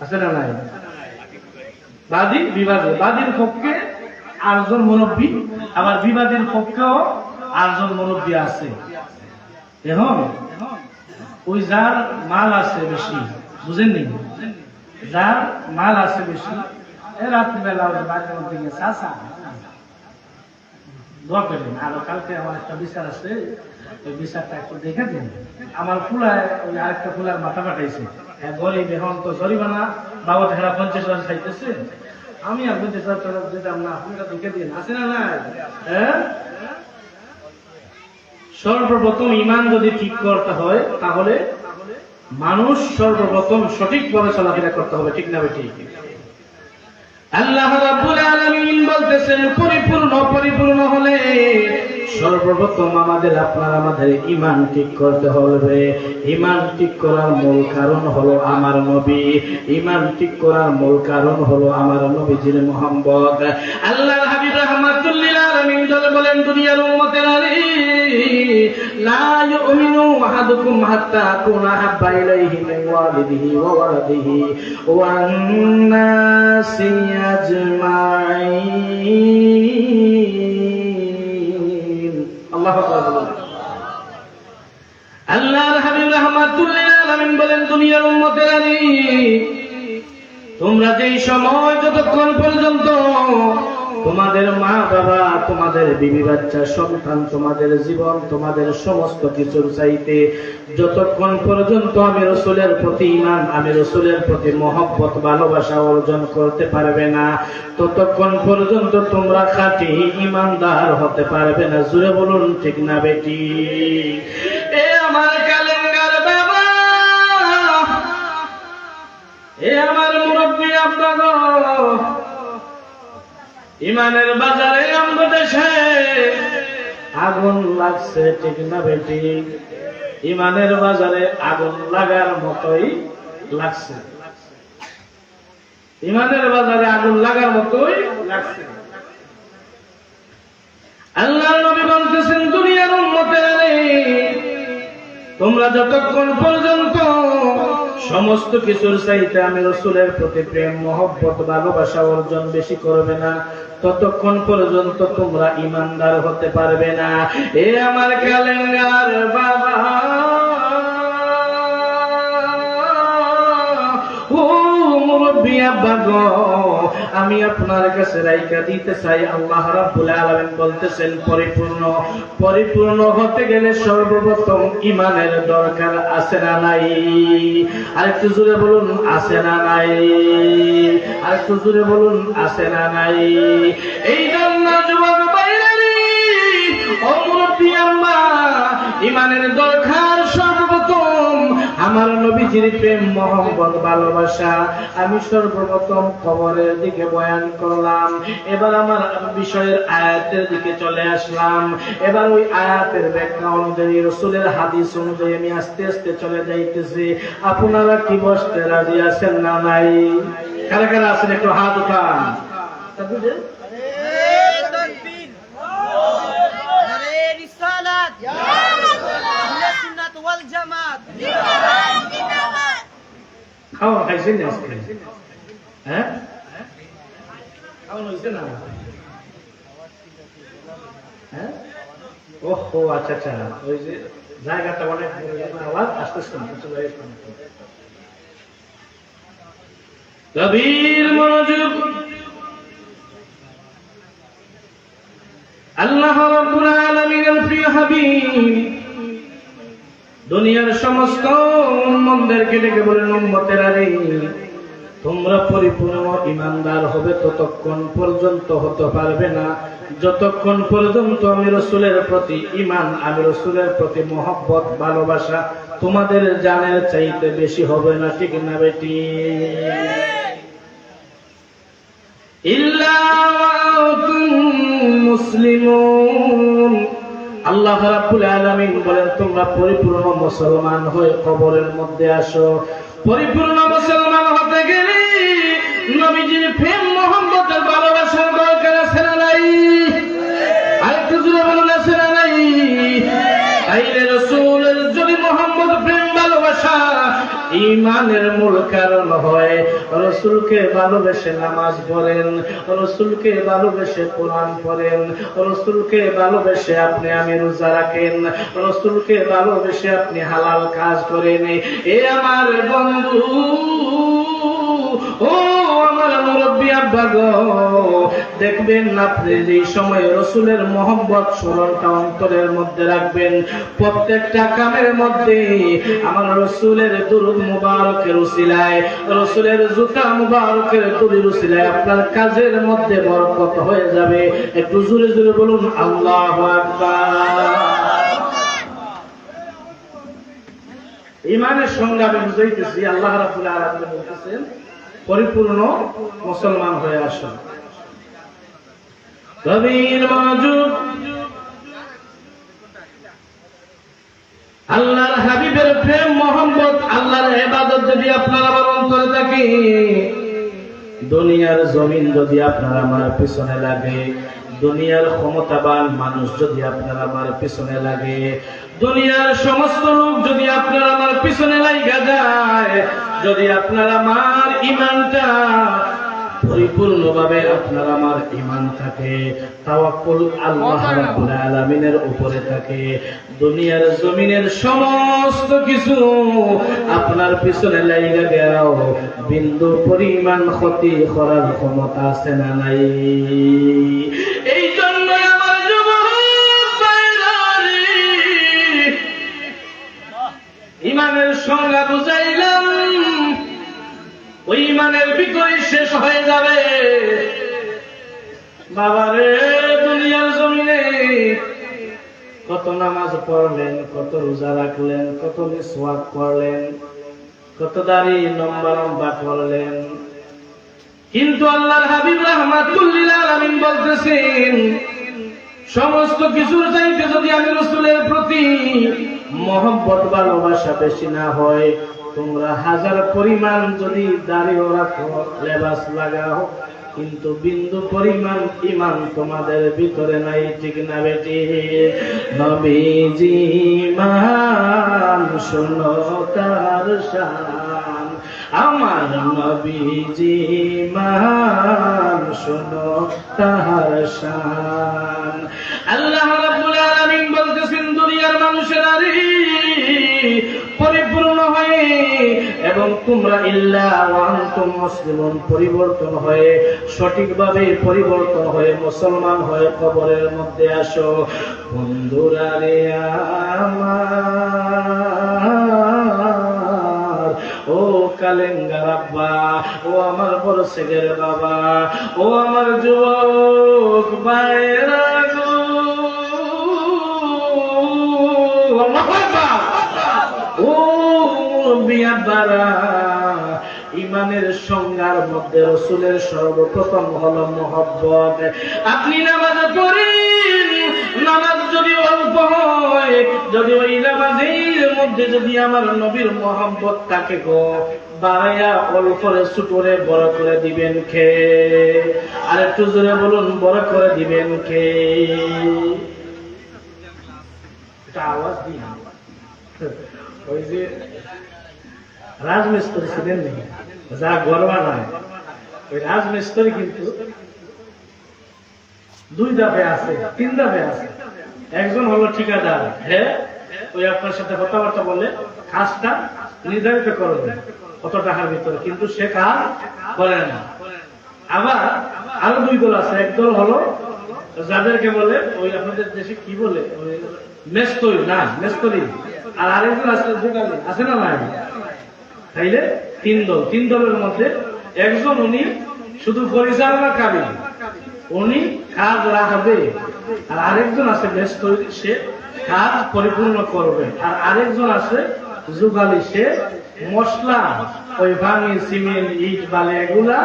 [SPEAKER 1] আছে না নাই? বাদী বিবাদী, বাদীর পক্ষে আটজন মুরব্বী, আবার বিবাদীর পক্ষেও আটজন মুরব্বী আছে। এখন ওই যার মাল আছে বেশি, বুঝেননি? যার মাল আছে বেশি, রাত্রিবেলা বাড়ির মধ্যে গিয়ে চাচা দোয়া করেন, আরো কালকে আমার একটা বিচার আছে, ওই বিচারটা একটু দেখে দিন। আমার ফুলায় ওই আরেকটা ফুলার মাথা পাঠাইছে, গরিব, এখন তো জরিমানা বাবা হেরা 50,000 চাইতেছে, আমি আর 50,000 দিতাম না, আপনারা দেখে দিন, আছে না নাই? সর্বপ্রথম ঈমান যদি ঠিক করতে হয়, তাহলে মানুষ সর্বপ্রথম সঠিকভাবে চলাফেরা করতে হবে, ঠিক না বেটি? আল্লাহ রাব্বুল আলামিন বলতেছেন, পরিপূর্ণ হলে সর্বপ্রথম আমাদের ঈমান ঠিক করতে হবে। ঈমান ঠিক করার মূল কারণ হলো আমার নবী, ঈমান ঠিক করার মূল কারণ হলো আমার নবীজির মুহাম্মদ। আল্লাহর হাবিব রাহমাতুল লিল আলামিন বলেন, দুনিয়ার উম্মতের আলী লা ইউমিনু আহাদুকুম হাত্তা আকুনা হাব্বা ইলাইহি মিন ওয়ালিদিহি ওয়া ওয়ালাদিহি ওয়ান নাসি আজমাইন। আল্লাহু আকবার। আল্লাহর হাবিব রাহমাতুল লিল আলামিন বলেন, দুনিয়ার উম্মতের আলী, তোমরা যেই সময় যতক্ষণ পর্যন্ত তোমাদের মা বাবা, তোমাদের বিবি বাচ্চা, সন্তান, তোমাদের জীবন, তোমাদের সমস্ত কিছুর চাইতে যতক্ষণ পর্যন্ত আমি রাসূলের প্রতি ঈমান, আমি রাসূলের প্রতি মহব্বত, ভালোবাসা অর্জন করতে পারবে না, ততক্ষণ পর্যন্ত তোমরা খাঁটি ঈমানদার হতে পারবে না। জোরে বলুন, ঠিক না বেটি? এ আমার কালেঙ্গার বাবা, এ আমার মুরব্বী আব্বা গো, ঈমানের বাজারে আমাদের দেশে আগুন লাগছে, ঠিক না বেটি? ঈমানের বাজারে আগুন লাগার মতোই লাগছে, ঈমানের বাজারে আগুন লাগার মতোই লাগছে। আল্লাহর নবী বলতেছেন, দুনিয়ার উম্মতের আলী, তোমরা যতক্ষণ পর্যন্ত সমস্ত কিছুর চাইতে আমি রাসূলের প্রতি প্রেম মহব্বত ভালোবাসা অর্জন বেশি করবে না, ততক্ষণ পর্যন্ত তোমরা ঈমানদার হতে পারবে না। এ আমার কালেঙ্গার বাবা, ও মুরব্বি আব্বা গো, আমি আপনার কাছে রাইকা দিতে চাই, আল্লাহ রাব্বুল আলামিন বলতেছেন পরিপূর্ণ হতে গেলে সর্বপ্রথম ঈমানের দরকার আছে না নাই? আরেকটু জোরে বলুন, আছে না নাই? আরেকটু জোরে বলুন, আছে না নাই? এই জন্য যুবক ভাইরা, ও মুরব্বি আম্মা, ঈমানের দরকার সর্বপ্রথম আমার নবীজির প্রেম মহব্বত ভালোবাসা। আমি সর্বপ্রথম খবরের দিকে বয়ান করলাম, এবার আমার বিষয়ের আয়াতের দিকে চলে আসলাম। এবার ওই আয়াতের ব্যাখ্যা অনুযায়ী, রাসূলের হাদিস অনুযায়ী আমি আস্তে আস্তে চলে যাইতেছি। আপনারা কি বসতে রাজি আছেন না নাই? কারা কারা আছেন একটু হাত উঠান। খাওয়া খাইছেন আজকে? হ্যাঁ, খাওয়ানো হয়েছে না? হ্যাঁ, ওহো, আচ্ছা আচ্ছা, ওই যে জায়গাটা অনেক আওয়াজ আসতেছে না, গভীর মনোযোগ। আল্লাহ রাব্বুল আলামিনের প্রিয় হাবিব দুনিয়ার সমস্ত উম্মতদেরকে ডেকে বলেন, উম্মতেরা রে, তোমরা পরিপূর্ণ ঈমানদার হবে ততক্ষণ পর্যন্ত হতে পারবে না যতক্ষণ পর্যন্ত আমি রাসূলের প্রতি ঈমান, আমি রাসূলের প্রতি মহব্বত ভালোবাসা তোমাদের জানের চাইতে বেশি হবে না। ঠিক না বেটি? ইল্লা ওয়া আনতুম মুসলিমুন, আল্লাহ রাব্বুল আলামিন বলেন, তোমরা পরিপূর্ণ মুসলমান হয়ে কবরের মধ্যে আসো। পরিপূর্ণ মুসলমান হতে গেলে নবীজির প্রেম মহব্বতের ভালোবাসার দরকার আছে না নাই? আরেকটু জোরে বলুন, আছে না নাই? তাইলে রাসূলের যদি মহব্বত, প্রেম, ভালোবাসা ঈমানের মূল কারণ হয়, রাসূলকে ভালোবেসে নামাজ পড়েন, রাসূলকে ভালোবেসে কোরআন পড়েন, রাসূলকে ভালোবেসে আপনি আমি রোজা রাখেন, রাসূলকে ভালোবেসে আপনি হালাল কাজ করেন। এ আমার বন্ধু, ও আমার মুরব্বি আব্বা গো, দেখবেন আপনি যে সময় রাসূলের মহব্বত স্মরণটা অন্তরের মধ্যে রাখবেন, প্রত্যেকটা কামের মধ্যে আমার রাসূলের দুরূদ মুবারকের উসিলায়, রাসূলের জুতা মুবারকের তুলির উসিলায় আপনার কাজের মধ্যে বরকত হয়ে যাবে। একটু জোরে জোরে বলুন, আল্লাহু আকবার। ঈমানের সঙ্গে আমি বুঝাইতেছি, আল্লাহ রাব্বুল আলামিন বলতেছেন, পরিপূর্ণ মুসলমান হয়ে আসো। গভীর মনোযোগ। আল্লাহর হাবিবের প্রেম মহব্বত, আল্লাহর ইবাদত যদি আপনার আমার অন্তরে থাকে, দুনিয়ার জমিন যদি আপনার আমার পিছনে লাগে, দুনিয়ার ক্ষমতাবান মানুষ যদি আপনার আমার পিছনে লাগে, দুনিয়ার সমস্ত লোক যদি আপনার আমার পিছনে লাগা যায়, যদি আপনার আমার ঈমানটা পরিপূর্ণভাবে আপনার আমার ঈমান থাকে, তাওয়াক্কুল আল্লাহ রাব্বুল আলামিনের উপরে থাকে, দুনিয়ার জমিনের সমস্ত কিছু আপনার পিছনে লাগা গেল, বিন্দু পরিমাণ ক্ষতি করার ক্ষমতা আছে না নাই? এই জন্য আমার যুবক ভাইরা, ঈমানের সংজ্ঞা বুঝাইলাম, ওই ঈমানের বিকয় শেষ হয়ে যাবে। বাবারে, দুনিয়ার জমিনে কত নামাজ পড়লেন, কত রোজা রাখলেন, কত মিসওয়াক করলেন, কত দাড়ি লম্বা লম্বা করলেন, কিন্তু আল্লাহর হাবিব রাহমাতুল লিল আলামিন বলতেছেন, সমস্ত কিছুর চাইতে যদি আমি রাসূলের প্রতি মহব্বত ভালোবাসা বেশি না হয়, তোমরা হাজার পরিমাণ যদি দাড়িও রাখো, লেবাস লাগাও, কিন্তু বিন্দু পরিমাণ ঈমান তোমাদের ভিতরে নাই। ঠিক না বেটি? নবীজি মান শোনো তার শান, আমার নবীজি মহান শোনো তাহার শান। আল্লাহ রাব্বুল আলামিন বলতেছেন দুনিয়ার মানুষেরা রে পরিপূর্ণ হয়ে এবং তোমরা ইল্লা ওয়া আনতুম মুসলিমুন পরিবর্তন হয়ে সঠিকভাবে পরিবর্তন হয়ে মুসলমান হয়ে কবরের মধ্যে আসো। বন্ধুরা রে আমার, ও কালেঙ্গার আব্বা, ও আমার বড় সেগের বাবা, ও আমার যুবক ভাইরা গো, ও বিয়াবারা, ইমানের সংজ্ঞার মধ্যে রাসূলের সর্বপ্রথম হলো মহব্বত। আপনি নামাজ পড়েন, নামাজ যদি অল্প হয়, যদি ওই নামাজের মধ্যে যদি আমার নবীর মহব্বত থাকে গো, বাড়াইয়া অল্পরে ছোটরে বড় করে দিবেন কে? আর একটু জোরে বলুন, বড় করে দিবেন কে? এটা আওয়াজ দিন। ওই যে রাজমিস্ত্রি ছিলেন নাকি, যা গর্বা নয়, ওই রাজমিস্ত্রি কিন্তু দুই ধাপে আছে, তিন ধাপে আছে। একজন হলো ঠিকাদার, হ্যাঁ ওই আপনার সাথে কথাবার্তা বলে কাজটা নির্ধারিত করবে কত টাকার ভিতরে, কিন্তু সে কাজ করে না। আবার আরো দুই দল আছে, একদল হলো যাদেরকে বলে ওই আপনাদের দেশে কি বলে মেস্তরি, না মেস্তরি, আর আরেকজন আছে যোগালী, আছে না নাই? তাইলে তিন দল। তিন দলের মধ্যে একজন উনি শুধু পরিচালনা কাবিল, উনি কাজ রাখবে, আর আরেকজন আছে মেস্তরি, সে কাজ পরিপূর্ণ করবে, আর আরেকজন আছে যোগালী, সে মশলা ওই ভাঙি সিমেন্ট ইট বালি এগুলা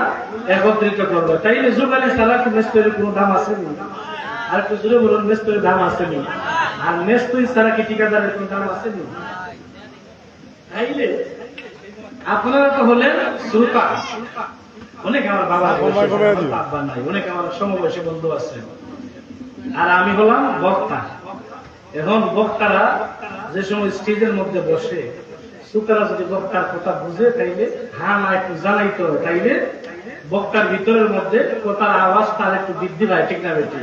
[SPEAKER 1] একত্রিত করবে। তাইলে যোগালী ছাড়া কি মেস্তরির কোনো দাম আছে না? আর একটু জোরে বলুন, মেস্তরির দাম আছে না? আর মেস্তরি ছাড়া কি ঠিকাদারের কোনো দাম আছে না? তাইলে আপনারা তো হলেন শ্রোতা, অনেক আমার বাবা নাই, অনেক আমার সমবয়সী বন্ধু আছে, আর আমি হলাম বক্তা। এখন বক্তারা যে সময় স্টেজের মধ্যে বসে, শ্রোতারা যদি বক্তার কথা বুঝে তাইলে হ্যাঁ না একটু জানাইতে হয়, তাইলে বক্তার ভিতরের মধ্যে কথার আওয়াজটা আর একটু বৃদ্ধি পায়, ঠিক না বেটি?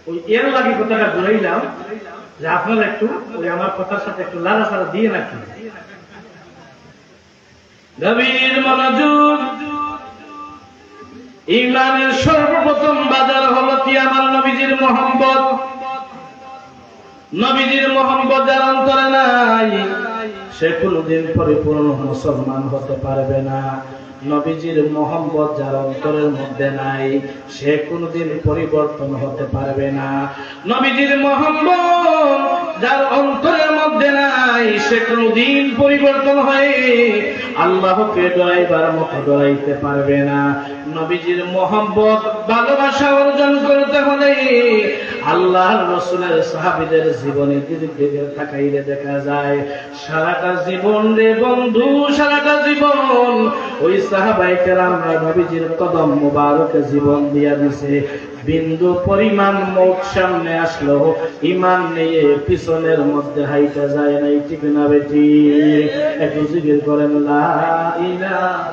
[SPEAKER 1] ওই এর লাগে কথাটা ঘুরাইলাম যে আপনারা একটু ওই আমার কথার সাথে একটু লাড়াচাড়া দিয়ে নাকি গভীর মনোযোগ। ইমানের সর্বপ্রথম বাজার হলো কি? আমার নবীজির মহব্বত। নবীজির মহব্বত যার অন্তরে নাই, সে কোনদিন পরিপূর্ণ মুসলমান হতে পারবে না। নবীজির মহব্বত যার অন্তরের মধ্যে নাই, সে কোনদিন পরিবর্তন হতে পারবে না। নবীজির মহব্বত যার অন্তরের মধ্যে নাই, সে কোনদিন পরিবর্তন হয়ে আল্লাহকে ডরাইবার মতো ডরাইতে পারবে না। নবীজির মহব্বত ভালোবাসা অর্জন করতে হলে আল্লাহর রাসূলের সাহাবীদের জীবনের দিকে তাকাইলে দেখা যায় সারাটা জীবন রে বন্ধু, সারাটা জীবন ওই সাহাবায়ে কেরামরা নবীজির কদম মোবারকে জীবন দিয়া দিছে। বিন্দু পরিমাণ মৌত সামনে আসলো, ঈমান নিয়ে পিছনের মধ্যে হাইটা যায় নাই, ঠিক না বেটি? একটু জিকির করেন লা ইলাহা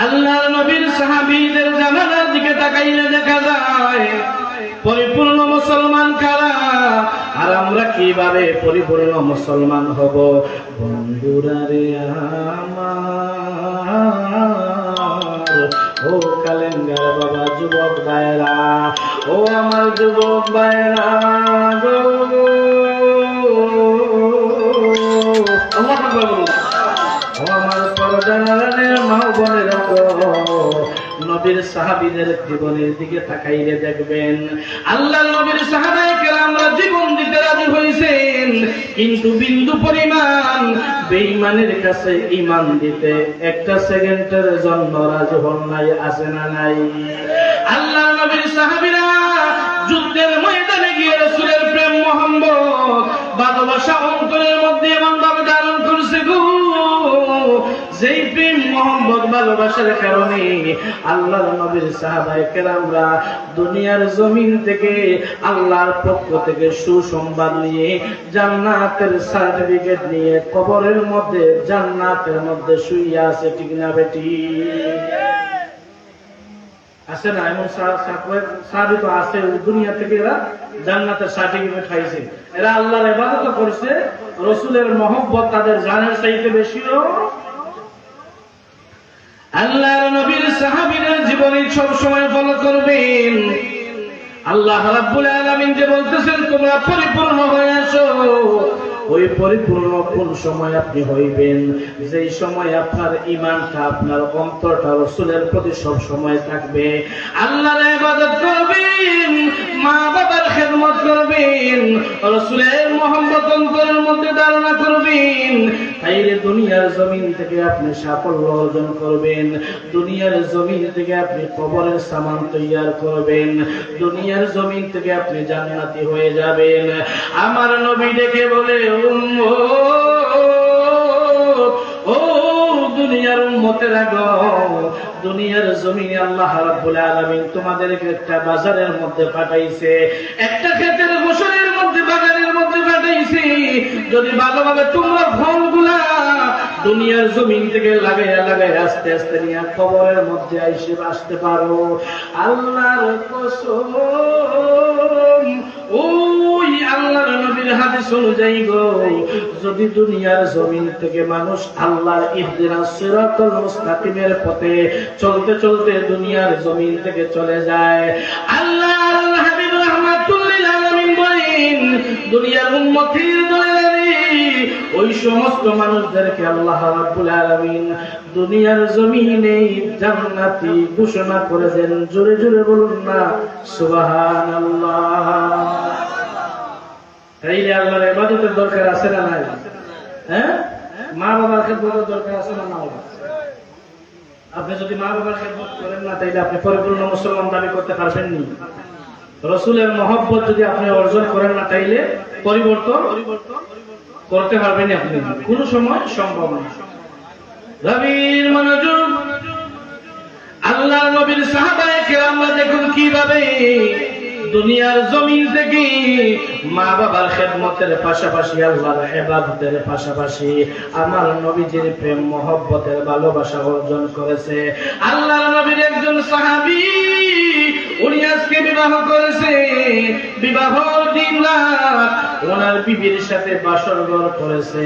[SPEAKER 1] আল্লাহর নবীর সাহাবীদের জামানার দিকে তাকাইলে দেখা যায় পরিপূর্ণ মুসলমান কারা, আর আমরা কিভাবে পরিপূর্ণ মুসলমান হব? বন্ধুরা রে আমার, ও কালেঙ্গার বাবা, যুবক ভাইরা, ও আমার যুবক ভাইরা গো, আমার পরদানের মা বোনেরা গো, নবীর সাহাবীদের জীবনের দিকে তাকাইলে দেখবেন আল্লাহর নবীর সাহাবায়ে কেরামরা জীবন দিতে রাজি হয়েছেন, কিন্তু বিন্দু পরিমাণ বেঈমানের কাছে ঈমান দিতে একটা সেকেন্ডের জন্য রাজি হন নাই। আছে না নাই? আল্লাহর নবীর সাহাবীরা যুদ্ধের ময়দানে গিয়ে রাসূলের প্রেম মোহাম্মদ ভালোবাসা অন্তরের মধ্যে এমন ভাবে ধারণ করছে গো, যেই প্রেম মোহাম্মত ভালোবাসার কারণে আল্লাহর নবীর সাহাবায়ে কেরামরা দুনিয়ার জমিন থেকে আল্লাহর পক্ষ থেকে সুসংবাদ নিয়ে জান্নাতের সার্টিফিকেট নিয়ে কবরের মধ্যে জান্নাতের মধ্যে শুইয়া আছে, ঠিক না বেটি? আছে না এমন সাহাবী তো আছে, দুনিয়া থেকে এরা জান্নাতের সার্টিফিকেট পাইছে। এরা আল্লাহর ইবাদত করছে, রাসূলের মহব্বত তাদের জানের চাইতে বেশিও। আল্লাহর নবীর সাহাবীরা জীবনে সব সময় ফলো করবেন। আল্লাহ রাব্বুল আলামিন যে বলতেছেন তোমরা পরিপূর্ণ হয়ে আসো, ওই পরিপূর্ণ কোন সময় আপনি হইবেন? যেই সময় আপনার ঈমানটা, আপনার অন্তরটা রাসূলের প্রতি সব সময় থাকবে, আল্লাহর ইবাদত করবেন, মা বাবার খেদমত করবেন, রাসূলের মহব্বত অন্তরের মধ্যে ধারণা করবেন, তাইলে দুনিয়ার জমিন থেকে আপনি সাফল্য অর্জন করবেন, দুনিয়ার জমিন থেকে আপনি কবরের সামান তৈয়ার করবেন, দুনিয়ার জমিন থেকে আপনি জান্নাতি হয়ে যাবেন। আমার নবী ডেকে বলে, ও দুনিয়ার উম্মতেরা গো, দুনিয়ার জমিনে আল্লাহ রাব্বুল আলামিন তোমাদেরকে একটা বাজারের মধ্যে পাঠাইছে, একটা ক্ষেতের ফসলের মধ্যে, বাগানের মধ্যে পাঠাইছে। যদি ভালোভাবে তোমরা ফলগুলা দুনিয়ার জমিন থেকে লাগাইয়া লাগাইয়া আস্তে আস্তে নিয়ে কবরের মধ্যে আইসে আসতে পারো, আল্লাহর কসম, ওই আল্লাহর নবীর হাদিস অনুযায়ী গো, যদি দুনিয়ার জমিন থেকে মানুষ আল্লাহর ইহদিনাস সিরাতাল মুস্তাকিমের পথে চলতে চলতে দুনিয়ার জমিন থেকে চলে যায়, আল্লাহর হাবিব রাহমাতুল লিল আলামিন বলেন, দুনিয়ার উম্মতের দলের ওই সমস্ত মানুষদেরকে আল্লাহ রাব্বুল আলামিন দুনিয়ার জমিনে জান্নাতি ঘোষণা করে দেন। জোরে জোরে বলুন না সুবহানাল্লাহ। তাইলে আল্লাহর ইবাদতের দরকার আছে না নাই? হ্যাঁ, মা বাবার খেদমতের দরকার আছে না নাই? আপনি যদি মা বাবার খেদমত করেন না, তাইলে আপনি পরিপূর্ণ মুসলমান দাবি করতে পারবেন না। রাসূলের মহব্বত যদি আপনি অর্জন করেন না, তাইলে পরিবর্তন করতে পারবেন আপনি, কোন সময় সম্ভব না। রবির মনোযোগ, আল্লাহর নবীর সাহাবায়ে কেরামরা দেখুন কিভাবে দুনিয়ার জমিন থেকে মা বাবার খেদমতের পাশাপাশি, আল্লাহর ইবাদতের পাশাপাশি আমার নবীজির প্রেম মহব্বতের ভালোবাসা অর্জন করেছে। আল্লাহর নবীর একজন সাহাবী, উনি আজকে বিবাহ করেছে, বিবাহর দিন রাত ওনার বিবির সাথে বাসর ঘর করেছে,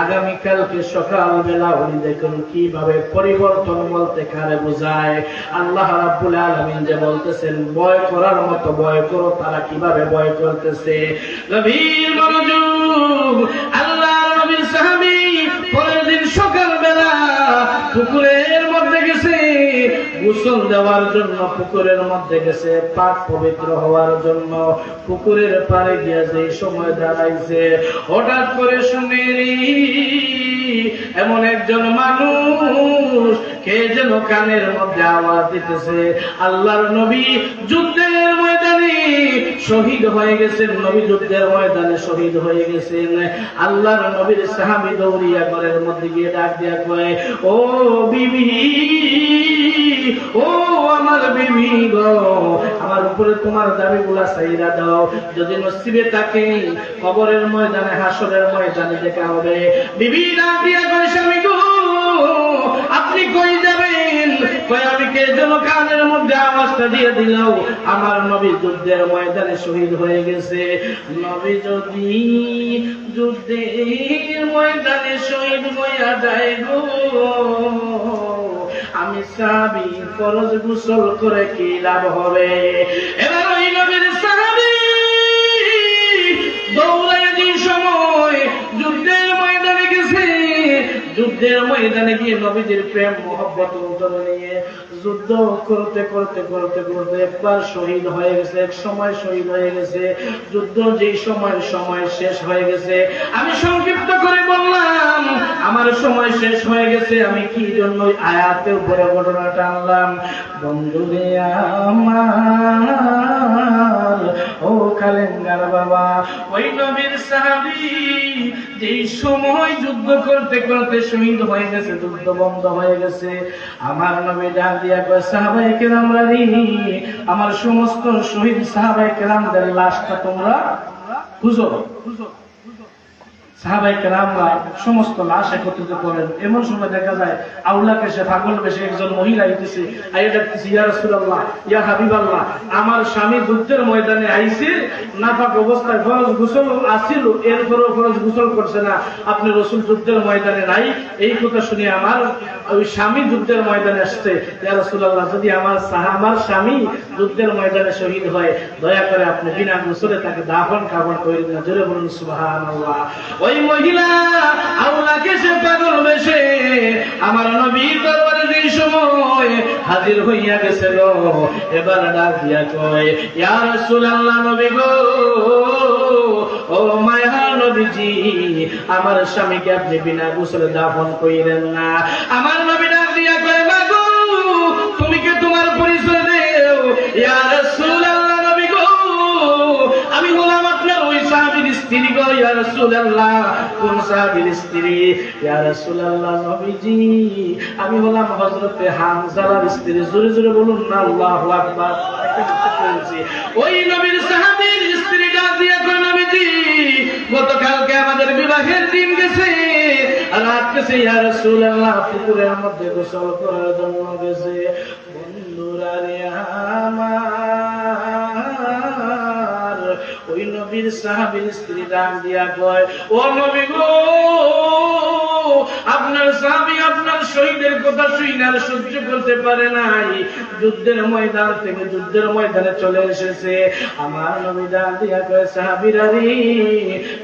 [SPEAKER 1] আগামীকালকে সকালবেলা উনি দেখুন কিভাবে পরিবর্তন বলতে কারে বোঝায়। আল্লাহ রাব্বুল আলামিন যে বলতেছেন ভয় করার মতো ভয় করো, তারা কিভাবে ভয় করতেছে। গভীর মনোযোগ, আল্লাহর নবীর সাহাবী পরের দিন সকালবেলা পুকুরের মধ্যে গেছে গোসল দেওয়ার জন্য, পুকুরের মধ্যে গেছে পাক পবিত্র হওয়ার জন্য। পুকুরের পাড়ে গিয়ে যে সময় দাঁড়াইছে, হঠাৎ করে শুনে এমন একজন মানুষ কে যেন কানের মধ্যে আওয়াজ দিতেছে, আল্লাহর নবী যুদ্ধের ময়দানে শহীদ হয়ে গেছেন, নবী যুদ্ধের ময়দানে শহীদ হয়ে গেছেন। আল্লাহর নবীর সাহাবী দৌড়িয়া ঘরের মধ্যে গিয়ে ডাক দিয়া কয়, ও বিবি, ও আমার বিবি গো, আমার উপরে তোমার দাবিগুলা চাইরা দাও, যদি নসিবে থাকে কবরের ময়দানে, হাসরের ময়দানে দেখা হবে। বিবি ডাক দিয়া কয়, স্বামী গো আপনি কই যাবেন? কয় আমি কে যেন কানের মধ্যে আওয়াজটা দিয়ে দিল, আমার নবী যুদ্ধের ময়দানে শহীদ হয়ে গেছে। নবী যদি যুদ্ধের ময়দানে শহীদ হইয়া যায় গো, আমি সাহাবী ফরজ গোসল করে কি লাভ হবে? এবার ওই নবীর সাহাবী দৌড়ায় যে সময় যুদ্ধের ময়দানে গেছে, যুদ্ধের ময়দানে গিয়ে নবীজির প্রেম মহব্বত অন্তরে নিয়ে যুদ্ধ করতে করতে করতে করতে একবার শহীদ হয়ে গেছে, এক সময় শহীদ হয়ে গেছে। যুদ্ধ যেই সময় শেষ হয়ে গেছে, আমি সংক্ষিপ্ত করে বললাম আমার সময় শেষ হয়ে গেছে। আমি কি জন্য আয়াতের উপরে ঘটনাটা আনলাম? বন্ধুরে আমার, ও কালেঙ্গার বাবা, ওই নবীর সাহাবী যেই সময় যুদ্ধ করতে করতে শহীদ হয়ে গেছে, যুদ্ধ বন্ধ হয়ে গেছে, আমার নবী ডাক দিয়া কয় সাহাবায়ে কেরামরা রে, আমার সমস্ত শহীদ সাহাবায়ে কেরামদের লাশটা তোমরা খুঁজো। সাহাবায়ে কেরামরা সমস্ত লাশ একত্রিত করেন। এমন সময় দেখা যায় আউলাকে সে পাগল বেশে একজন মহিলা আইতেছে, আইয়া ডাকতেছে ইয়া রাসূলুল্লাহ, ইয়া হাবিবাল্লাহ, আমার স্বামী যুদ্ধের ময়দানে আইছে, নাপাক অবস্থায় ফরজ গোসল আছিল, এরপরও ফরজ গোসল করছে না, আপনি রাসূল যুদ্ধের ময়দানে নাই। এই কথা শুনে আমার ওই স্বামী যুদ্ধের ময়দানে আসছে, ইয়া রাসূলুল্লাহ, যদি আমার স্বামী যুদ্ধের ময়দানে শহীদ হয়, দয়া করে আপনি বিনা গোসলে তাকে দাফন কাফন করেন না। জোরে বলুন সুবহানাল্লাহ। ওই মহিলা আউলাকে সে পাগল বেশে আমার নবীর দরবারে যেই সময় হাজির হইয়া গেছিল, এবার ডাক দিয়া কয় ইয়া রাসূলুল্লাহ, নবী গো, ও মায়ার নবীজি, আমার স্বামীকে আপনি বিনা গোসলে দাফন কইরেন না। আমার নবী ডাক দিয়া কয় মা গো, তুমি কি তোমার পরিচয় দেও? ইয়া রাসূলুল্লাহ, নবী গো, আমি গোলাম আপনার ওই সাহাবীর স্ত্রী গো। ইয়া রাসূলুল্লাহ, কোন সাহাবীর স্ত্রী? ইয়া রাসূলুল্লাহ, নবীজি, আমি হলাম হযরতে হামজার স্ত্রী। জোরে জোরে বলুন না আল্লাহু আকবার। ওই নবীর সাহাবীর স্ত্রী ডাক দিয়া কয় নবীজি, গতকালকে আমাদের বিবাহের দিন গেছে, রাত গেছে, ইয়া রাসূলুল্লাহ, পুকুরের মধ্যে গোসল করার জন্য গেছে। বন্ধুরা রে আমার, ওই নবীর সাহাবীর স্ত্রী ডাক দিয়া কয় ও নবী গো, আপনার স্বামী আপনার শহীদের কথা শুনে আর সহ্য করতে পারে নাই, যুদ্ধের ময়দান থেকে যুদ্ধের ময়দানে চলে এসেছে। আমার নবী ডাক দিয়া কয় সাহাবীরা রে,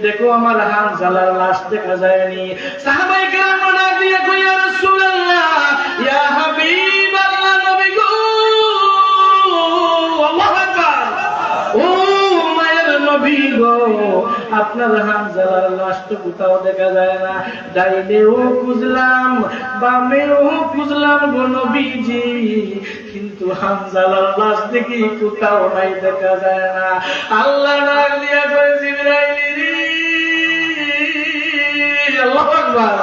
[SPEAKER 1] দেখো আমার হামজালার লাশ দেখা যায়নি। সাহাবায়ে কেরাম ডাক দিয়া কয় ইয়া রাসূলুল্লাহ, ইয়া হাবিবাল্লাহ, নবী গো, আল্লাহু আকবার, ও মায়ের নবী গো, আপনার হামজালার লাশ তো কোথাও দেখা যায় না, ডাইনেও খুঁজলাম বামেও খুঁজলাম গো নবীজি, কিন্তু হামজালার লাশ দেখি কোথাও নাই, দেখা যায় না। আল্লাহ ডাক দিয়া কয় জিবরাইল রে, আল্লাহু আকবার,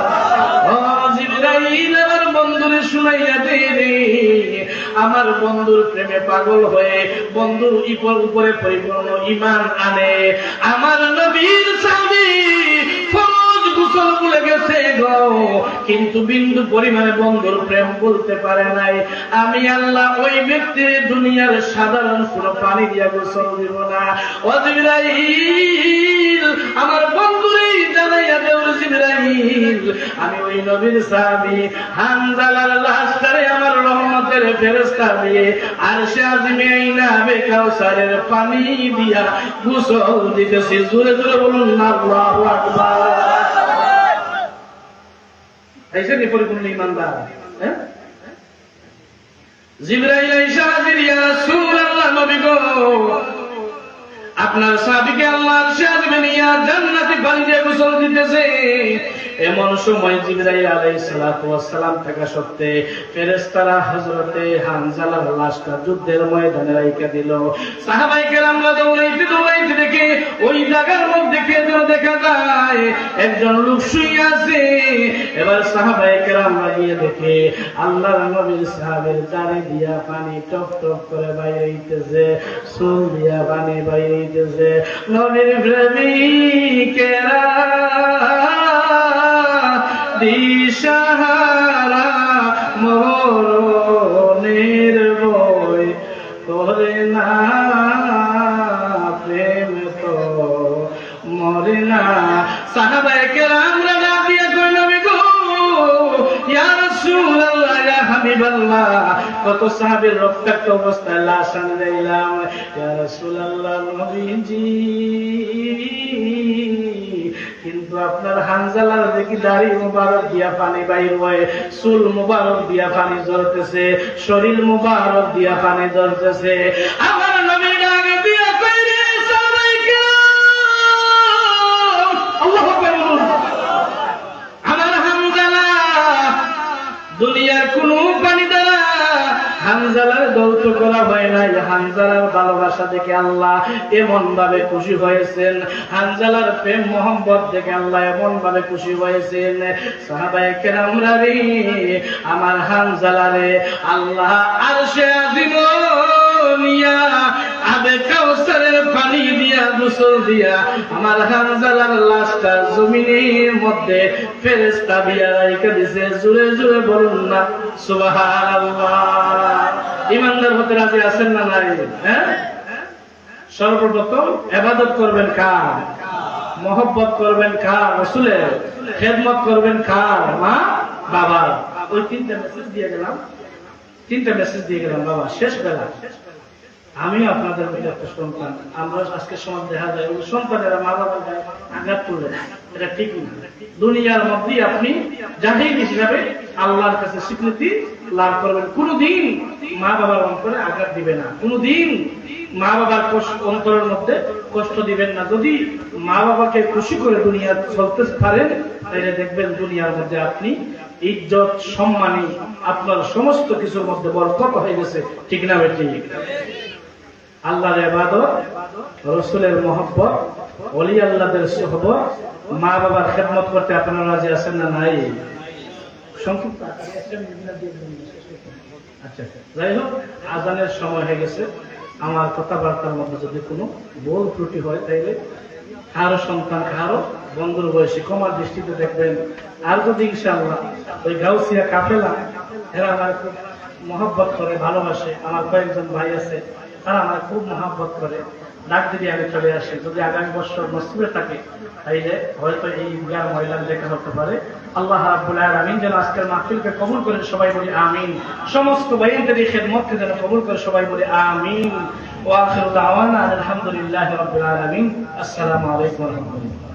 [SPEAKER 1] ও জিবরাইল, আমার বন্ধুরে শুনাইয়া দে রে, আমার বন্ধুর প্রেমে পাগল হয়ে বন্ধুর উপরে পরিপূর্ণ ঈমান আনে। আমার নবীর স্বামী ফরজ গোসল ভুলে গেছে গো, কিন্তু বিন্দু পরিমাণে বন্ধুর প্রেম বলতে পারে নাই। আমি আল্লাহ ওই ব্যক্তির দুনিয়ার সাধারণ কোনো পানি দিয়া গোসল দিব না। ও জিবরাইল, আমার বন্ধুরে জানাইয়া দেও জিবরাইল, আমি ওই নবীর সাহাবী হামজালার লাশটারে আমার রহমতের ফেরেশতা দিয়ে আরশে আজিমে আইনাবে কাউসারের পানি দিয়া গোসল দিতেছি। জোরে জোরে বলুন না আল্লাহু আকবার। এইসে নি পরিপূর্ণ ঈমানদার। হ্যাঁ, জিবরাইল আইসা হাজির, ইয়া রাসূলুল্লাহ, নবী গো, আপনার সাহাবীকে আল্লাহ আরশে আজিমে নিয়া জান্নাতি পানি দিয়ে গোসল দিতেছে। এমন সময় জিবরাইল আলাইহিস সালাতু ওয়াস সালাম থাকা সত্ত্বে ফেরেশতারা হযরতে হামজালার লাশটা যুদ্ধের ময়দানে রাইখা দিল। সাহাবায়ে কেরামরা দৌড়াইতে দেখে ওই জায়গার মধ্যে কে যেন দেখা যায় একজন লোক শুয়ে আছে। এবার সাহাবায়ে কেরামরা গিয়ে দেখে আল্লাহর নবীর সাহাবীর জারে দিয়া পানি টপ টপ করে বাইরে হইতেছে, চুল দিয়া পানি বাইরে হইতেছে। নবীর প্রেমিকেরা দিশাহারা মরণের বই করে না, প্রেম তো মরে না। সাহাবায়ে কেরামরা ডাক দিয়া কয় নবী গো, ইয়া রাসূলুল্লাহ, ইয়া হাবিবাল্লাহ, কত সাহাবীর রক্তাক্ত অবস্থায় লাশ আনে দিলাম। ইয়া রাসূলুল্লাহ, নবীজি, কিন্তু আপনার হানজালার দেখি দাড়ি মুবারক দিয়া পানি বাইর হয়, চুল মুবারক দিয়া পানি ঝরতেছে, শরীর মুবারক দিয়া পানি ঝরতেছে। আমার নবী ডাক দিয়া কইরে সাহাবায়ে আল্লাহু আকবার, আমার হানজালা দুনিয়ার কোন পানি দ্বারা হানজালার দৌত করা হয় নাই। হানজালার ভালোবাসা দেখে আল্লাহ এমন ভাবে খুশি হয়েছেন, হানজালার প্রেম মোহাম্মত দেখে আল্লাহ এমন ভাবে খুশি হয়েছেন। সাহাবায়ে কেরামরা রে, আমার হানজালারে আল্লাহ আরশে আজিম নিয়া আবে কাউসারের পানি দিয়া গোসল দিয়া আমার হানজালার লাশটা জমিনের মধ্যে ফেরেশতা দিয়া রাইখা দিয়েছে। জোরে জোরে বলুন না সুবহানাল্লাহ। ইমানদার হতে রাজি আছেন না নাই? হ্যাঁ, সর্বপ্রথম ইবাদত করবেন কার? মহব্বত করবেন কার? রাসূলের। খেদমত করবেন কার? মা বাবা। ওই তিনটা মেসেজ দিয়ে গেলাম বাবা। শেষ বেলা আমি আপনাদের মধ্যে একটা সন্তান, আমরা আজকে সমাজ দেখা যায় ওই সন্তানেরা মা বাবার গায়ে আঘাত করলে এটা ঠিক না। দুনিয়ার মধ্যেই আপনি জাহিদ হিসাবে আল্লাহর কাছে স্বীকৃতি লাভ করবেন। কোনদিন মা বাবার অন্তরে আঘাত দিবে না, কোনদিন মা বাবার অন্তরের মধ্যে কষ্ট দিবেন না। যদি মা বাবাকে খুশি করে দুনিয়া চলতে পারেন, তাহলে দেখবেন দুনিয়ার মধ্যে আপনি ইজ্জত সম্মানী আপনার সমস্ত কিছুর মধ্যে বরকত হয়ে গেছে। ঠিক না বেটি? আল্লাহর ইবাদত, রাসূলের মহব্বত, ওলি আল্লাহদের সুহবত, মা বাবার খেদমত করতে আপনারা রাজি আছেন না নাই? সংক্ষিপ্ত আচ্ছা, যাই হোক, আজানের সময় হয়ে গেছে। আমার কথাবার্তার মধ্যে যদি কোনো ভুল ত্রুটি হয়, তাইলে কারো সন্তান কারো বন্ধুর বয়সী ক্ষমার দৃষ্টিতে দেখবেন। আর যদি ইনশাআল্লাহ ওই গাউসিয়া কাফেলা এরা আমার খুব মহব্বত করে, ভালোবাসে, আমার কয়েকজন ভাই আছে তারা আমার খুব মহব্বত করে, ডাক দিদি আমি চলে আসি। যদি আগামী বছর নসিবে থাকে তাইলে হয়তো এই বিয়ার মহিলার দেখা হতে পারে। আল্লাহ রাব্বুল আলামিন যেন আজকের মাহফিলকে কবুল করে, সবাই বলি আমিন। সমস্ত ভাইদের এই খেদমতকে যেন কবুল করে, সবাই বলি আমিন। ওয়া আখিরু দাওয়ানা আলহামদুলিল্লাহি রাব্বিল আলামিন। আসসালামু আলাইকুম ওয়া রাহমাতুল্লাহ।